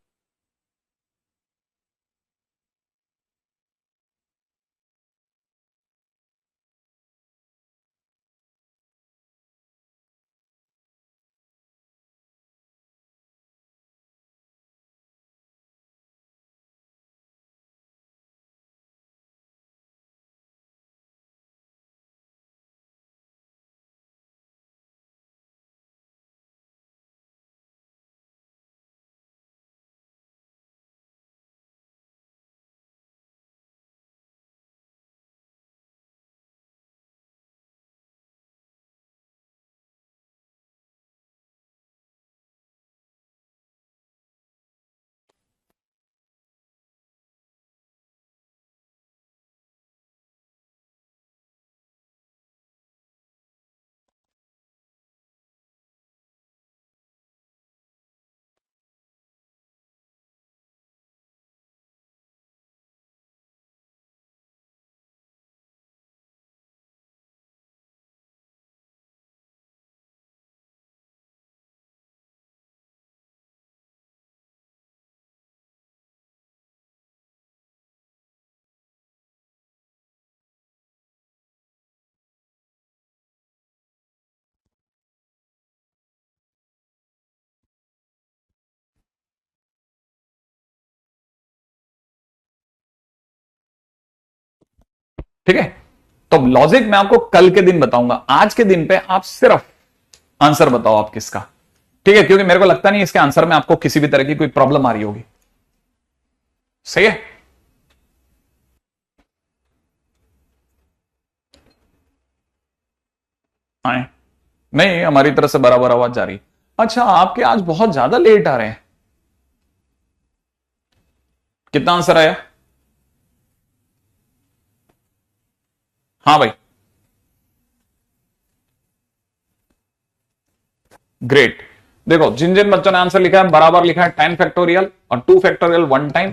ठीक है, तो लॉजिक मैं आपको कल के दिन बताऊंगा, आज के दिन पे आप सिर्फ आंसर बताओ आप किसका। ठीक है, क्योंकि मेरे को लगता नहीं इसके आंसर में आपको किसी भी तरह की कोई प्रॉब्लम आ रही होगी। सही है। आए, नहीं, हमारी तरफ से बराबर आवाज जा रही है। अच्छा, आपके आज बहुत ज्यादा लेट आ रहे हैं। कितना आंसर आया? हाँ भाई, ग्रेट। देखो, जिन जिन बच्चों ने आंसर लिखा है बराबर लिखा है 10 फैक्टोरियल और 2 फैक्टोरियल वन टाइम,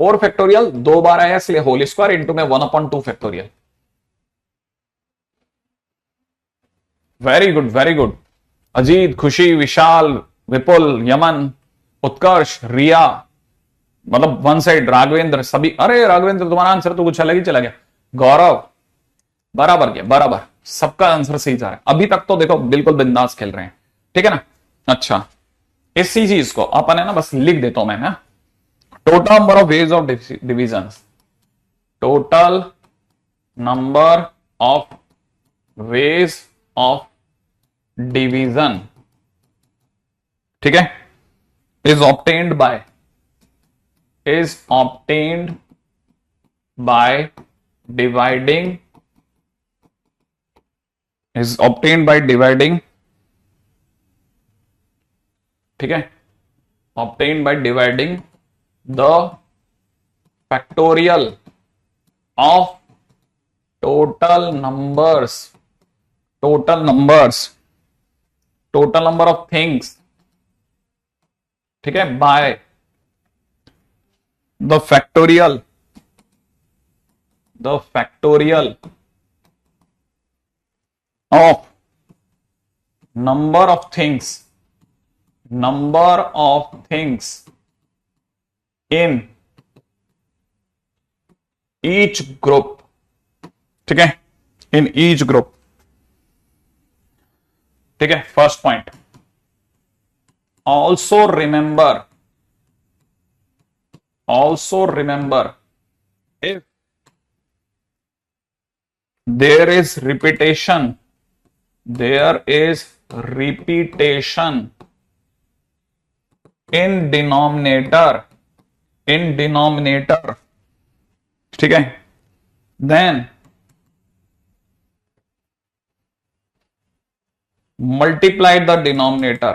4 फैक्टोरियल दो बार आया इसलिए होल स्क्वायर इंटू में 1/2 factorial. Very good, very good. Ajit, खुशी, विशाल, विपुल, यमन, उत्कर्ष, रिया, मतलब वन साइड राघवेंद्र, सभी। अरे राघवेंद्र, तुम्हारा आंसर तो कुछ अलग ही चला गया। गौरव, बराबर गया, बराबर। सबका आंसर सही जा रहा है अभी तक, तो देखो बिल्कुल बिंदास खेल रहे हैं। ठीक है ना? अच्छा, इसी चीज को अपन है ना, बस लिख देता हूं मैं ना। Total number of ways of division, total number of ways of division, ठीक है, is obtained by dividing, is obtained by dividing, ठीक है, obtained by dividing the factorial of total numbers, total number of things, ठीक है, by the factorial of number of things in each group, ठीक है, in each group, ठीक है। First point, also remember if there is repetition in denominator, ठीक है, then multiply the denominator,